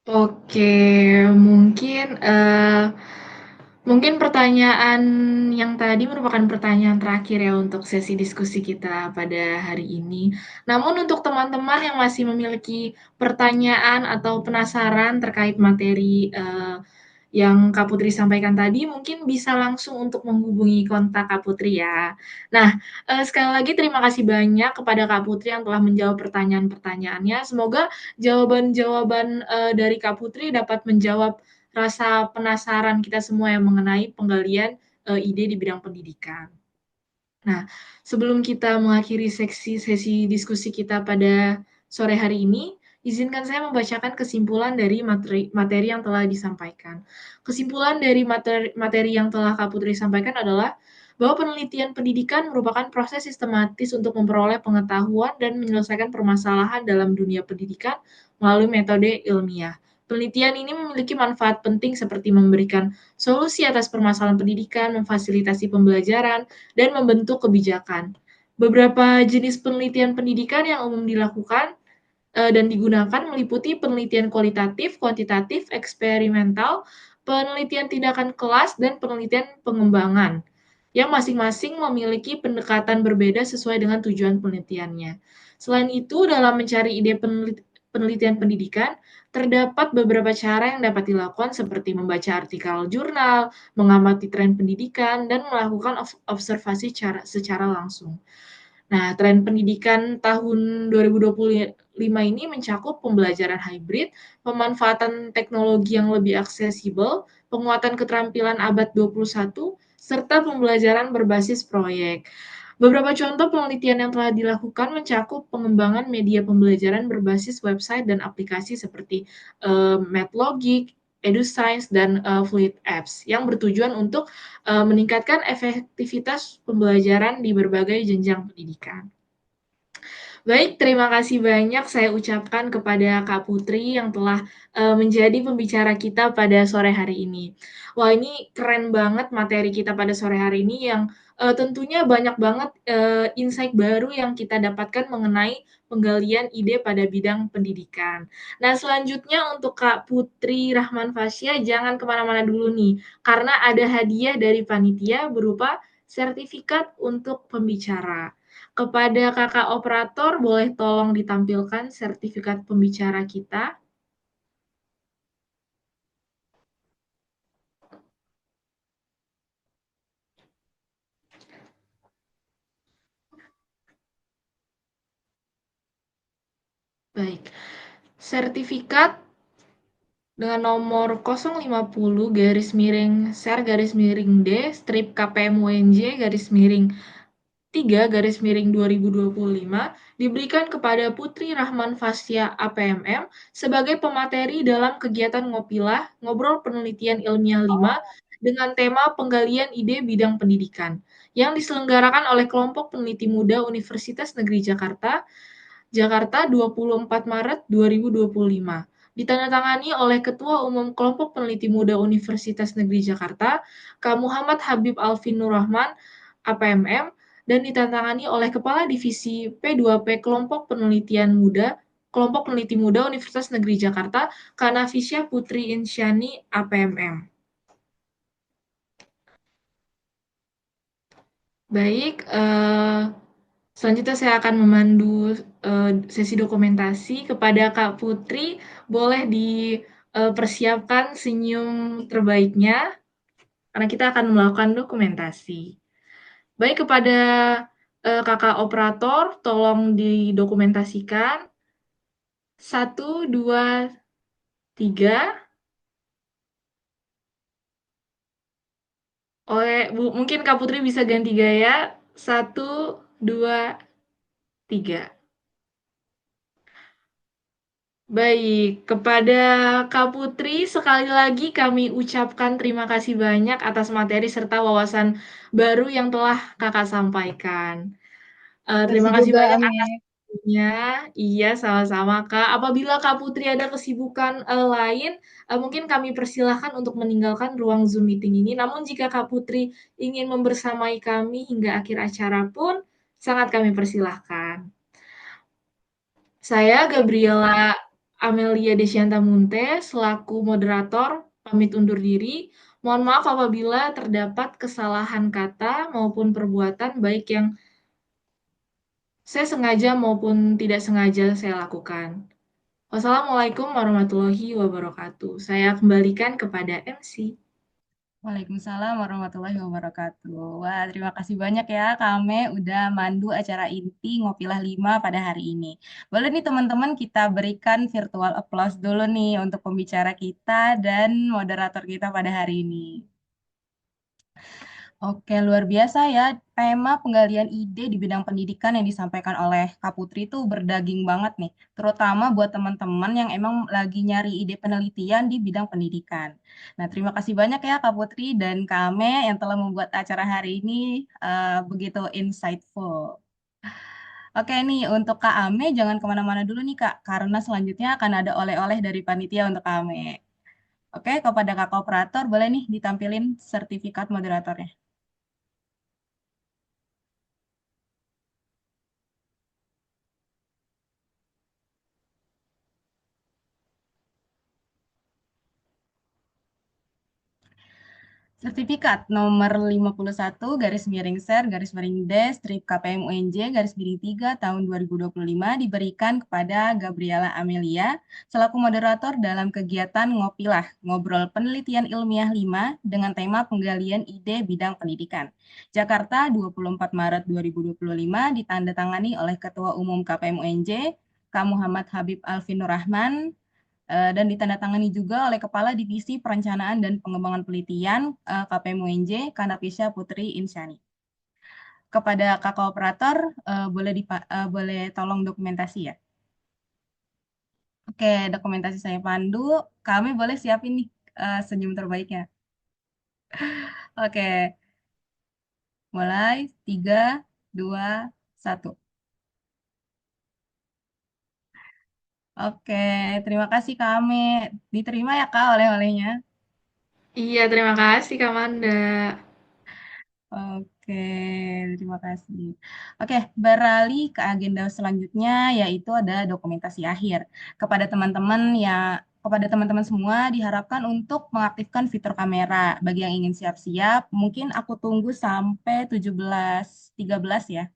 Oke, mungkin mungkin pertanyaan yang tadi merupakan pertanyaan terakhir ya untuk sesi diskusi kita pada hari ini. Namun untuk teman-teman yang masih memiliki pertanyaan atau penasaran terkait materi yang Kak Putri sampaikan tadi, mungkin bisa langsung untuk menghubungi kontak Kak Putri ya. Nah, sekali lagi terima kasih banyak kepada Kak Putri yang telah menjawab pertanyaan-pertanyaannya. Semoga jawaban-jawaban dari Kak Putri dapat menjawab rasa penasaran kita semua yang mengenai penggalian ide di bidang pendidikan. Nah, sebelum kita mengakhiri sesi diskusi kita pada sore hari ini, izinkan saya membacakan kesimpulan dari materi yang telah disampaikan. Kesimpulan dari materi yang telah Kak Putri sampaikan adalah bahwa penelitian pendidikan merupakan proses sistematis untuk memperoleh pengetahuan dan menyelesaikan permasalahan dalam dunia pendidikan melalui metode ilmiah. Penelitian ini memiliki manfaat penting seperti memberikan solusi atas permasalahan pendidikan, memfasilitasi pembelajaran, dan membentuk kebijakan. Beberapa jenis penelitian pendidikan yang umum dilakukan dan digunakan meliputi penelitian kualitatif, kuantitatif, eksperimental, penelitian tindakan kelas, dan penelitian pengembangan, yang masing-masing memiliki pendekatan berbeda sesuai dengan tujuan penelitiannya. Selain itu, dalam mencari ide penelitian pendidikan, terdapat beberapa cara yang dapat dilakukan seperti membaca artikel jurnal, mengamati tren pendidikan, dan melakukan observasi secara langsung. Nah, tren pendidikan tahun 2025 ini mencakup pembelajaran hybrid, pemanfaatan teknologi yang lebih aksesibel, penguatan keterampilan abad 21, serta pembelajaran berbasis proyek. Beberapa contoh penelitian yang telah dilakukan mencakup pengembangan media pembelajaran berbasis website dan aplikasi seperti Matlogic, EduScience, dan Fluid Apps yang bertujuan untuk meningkatkan efektivitas pembelajaran di berbagai jenjang pendidikan. Baik, terima kasih banyak saya ucapkan kepada Kak Putri yang telah menjadi pembicara kita pada sore hari ini. Wah, ini keren banget materi kita pada sore hari ini yang tentunya banyak banget insight baru yang kita dapatkan mengenai penggalian ide pada bidang pendidikan. Nah, selanjutnya untuk Kak Putri Rahman Fasya, jangan kemana-mana dulu nih, karena ada hadiah dari panitia berupa sertifikat untuk pembicara. Kepada kakak operator, boleh tolong ditampilkan sertifikat pembicara kita. Baik, sertifikat dengan nomor 050-ser-d strip KPMUNJ garis miring 3/2025 diberikan kepada Putri Rahman Fasya APMM sebagai pemateri dalam kegiatan Ngopilah Ngobrol Penelitian Ilmiah 5 dengan tema penggalian ide bidang pendidikan yang diselenggarakan oleh kelompok peneliti muda Universitas Negeri Jakarta 24 Maret 2025. Ditandatangani oleh Ketua Umum Kelompok Peneliti Muda Universitas Negeri Jakarta, Kak Muhammad Habib Alvin Nurrahman, APMM, dan ditandatangani oleh Kepala Divisi P2P Kelompok Peneliti Muda Universitas Negeri Jakarta, Kak Nafisya Putri Insyani, APMM. Baik, selanjutnya saya akan memandu sesi dokumentasi. Kepada Kak Putri, boleh dipersiapkan senyum terbaiknya, karena kita akan melakukan dokumentasi. Baik, kepada kakak operator, tolong didokumentasikan. 1, 2, 3. Mungkin Kak Putri bisa ganti gaya. 1, 2, 3. Baik, kepada Kak Putri, sekali lagi kami ucapkan terima kasih banyak atas materi serta wawasan baru yang telah Kakak sampaikan. Terima kasih juga, banyak atas Ame. waktunya. Iya, sama-sama, Kak. Apabila Kak Putri ada kesibukan lain, mungkin kami persilahkan untuk meninggalkan ruang Zoom meeting ini. Namun jika Kak Putri ingin membersamai kami hingga akhir acara pun, sangat kami persilahkan. Saya Gabriela Amelia Desianta Munte selaku moderator pamit undur diri. Mohon maaf apabila terdapat kesalahan kata maupun perbuatan baik yang saya sengaja maupun tidak sengaja saya lakukan. Wassalamualaikum warahmatullahi wabarakatuh. Saya kembalikan kepada MC. Waalaikumsalam warahmatullahi wabarakatuh. Wah, terima kasih banyak ya Kame udah mandu acara inti Ngopilah 5 pada hari ini. Boleh nih teman-teman kita berikan virtual applause dulu nih untuk pembicara kita dan moderator kita pada hari ini. Oke, luar biasa ya. Tema penggalian ide di bidang pendidikan yang disampaikan oleh Kak Putri itu berdaging banget nih, terutama buat teman-teman yang emang lagi nyari ide penelitian di bidang pendidikan. Nah, terima kasih banyak ya Kak Putri dan Kak Ame yang telah membuat acara hari ini begitu insightful. Oke nih, untuk Kak Ame jangan kemana-mana dulu nih Kak, karena selanjutnya akan ada oleh-oleh dari panitia untuk Kak Ame. Oke, kepada Kakak Operator boleh nih ditampilin sertifikat moderatornya. Sertifikat nomor 51 garis miring ser garis miring des strip KPM UNJ garis miring 3 tahun 2025 diberikan kepada Gabriela Amelia selaku moderator dalam kegiatan Ngopilah, Ngobrol Penelitian Ilmiah 5 dengan tema penggalian ide bidang pendidikan. Jakarta 24 Maret 2025 ditandatangani oleh Ketua Umum KPM UNJ, Kak Muhammad Habib Alvin Nurrahman, dan ditandatangani juga oleh Kepala Divisi Perencanaan dan Pengembangan Penelitian KPM UNJ, Kanapisha Putri Insyani. Kepada kakak operator, boleh tolong dokumentasi ya. Oke, dokumentasi saya pandu. Kami boleh siapin nih senyum terbaiknya. Oke, mulai 3, 2, 1. Oke, terima kasih kami. Diterima ya Kak oleh-olehnya. Iya, terima kasih Kak Manda. Oke, terima kasih. Oke, beralih ke agenda selanjutnya yaitu ada dokumentasi akhir. Kepada teman-teman kepada teman-teman semua diharapkan untuk mengaktifkan fitur kamera. Bagi yang ingin siap-siap, mungkin aku tunggu sampai 17.13 ya.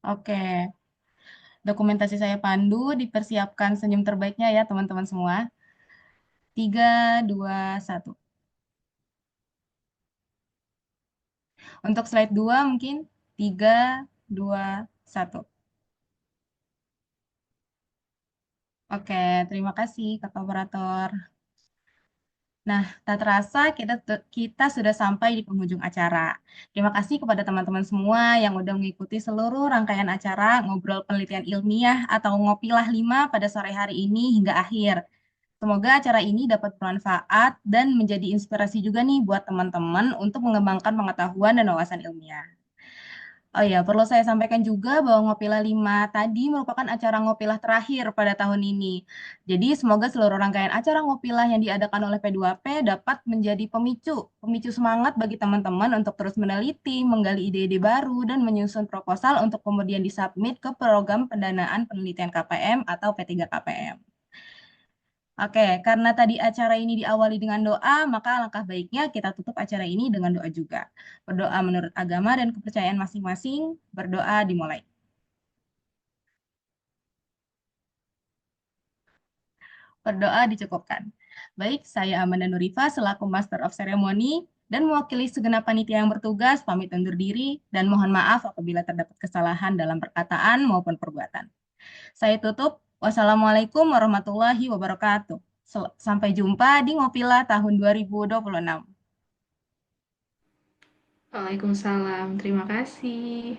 Oke, dokumentasi saya pandu, dipersiapkan senyum terbaiknya ya teman-teman semua. 3, 2, 1. Untuk slide 2 mungkin 3, 2, 1. Oke, terima kasih Kakak Operator. Nah, tak terasa kita sudah sampai di penghujung acara. Terima kasih kepada teman-teman semua yang udah mengikuti seluruh rangkaian acara Ngobrol Penelitian Ilmiah atau Ngopilah 5 pada sore hari ini hingga akhir. Semoga acara ini dapat bermanfaat dan menjadi inspirasi juga nih buat teman-teman untuk mengembangkan pengetahuan dan wawasan ilmiah. Oh ya, perlu saya sampaikan juga bahwa Ngopilah 5 tadi merupakan acara Ngopilah terakhir pada tahun ini. Jadi semoga seluruh rangkaian acara Ngopilah yang diadakan oleh P2P dapat menjadi pemicu semangat bagi teman-teman untuk terus meneliti, menggali ide-ide baru, dan menyusun proposal untuk kemudian disubmit ke program pendanaan penelitian KPM atau P3KPM. Oke, karena tadi acara ini diawali dengan doa, maka alangkah baiknya kita tutup acara ini dengan doa juga. Berdoa menurut agama dan kepercayaan masing-masing, berdoa dimulai. Berdoa dicukupkan. Baik, saya Amanda Nurifa selaku Master of Ceremony dan mewakili segenap panitia yang bertugas pamit undur diri dan mohon maaf apabila terdapat kesalahan dalam perkataan maupun perbuatan. Saya tutup. Wassalamualaikum warahmatullahi wabarakatuh. Sampai jumpa di Ngopila tahun 2026. Waalaikumsalam, terima kasih.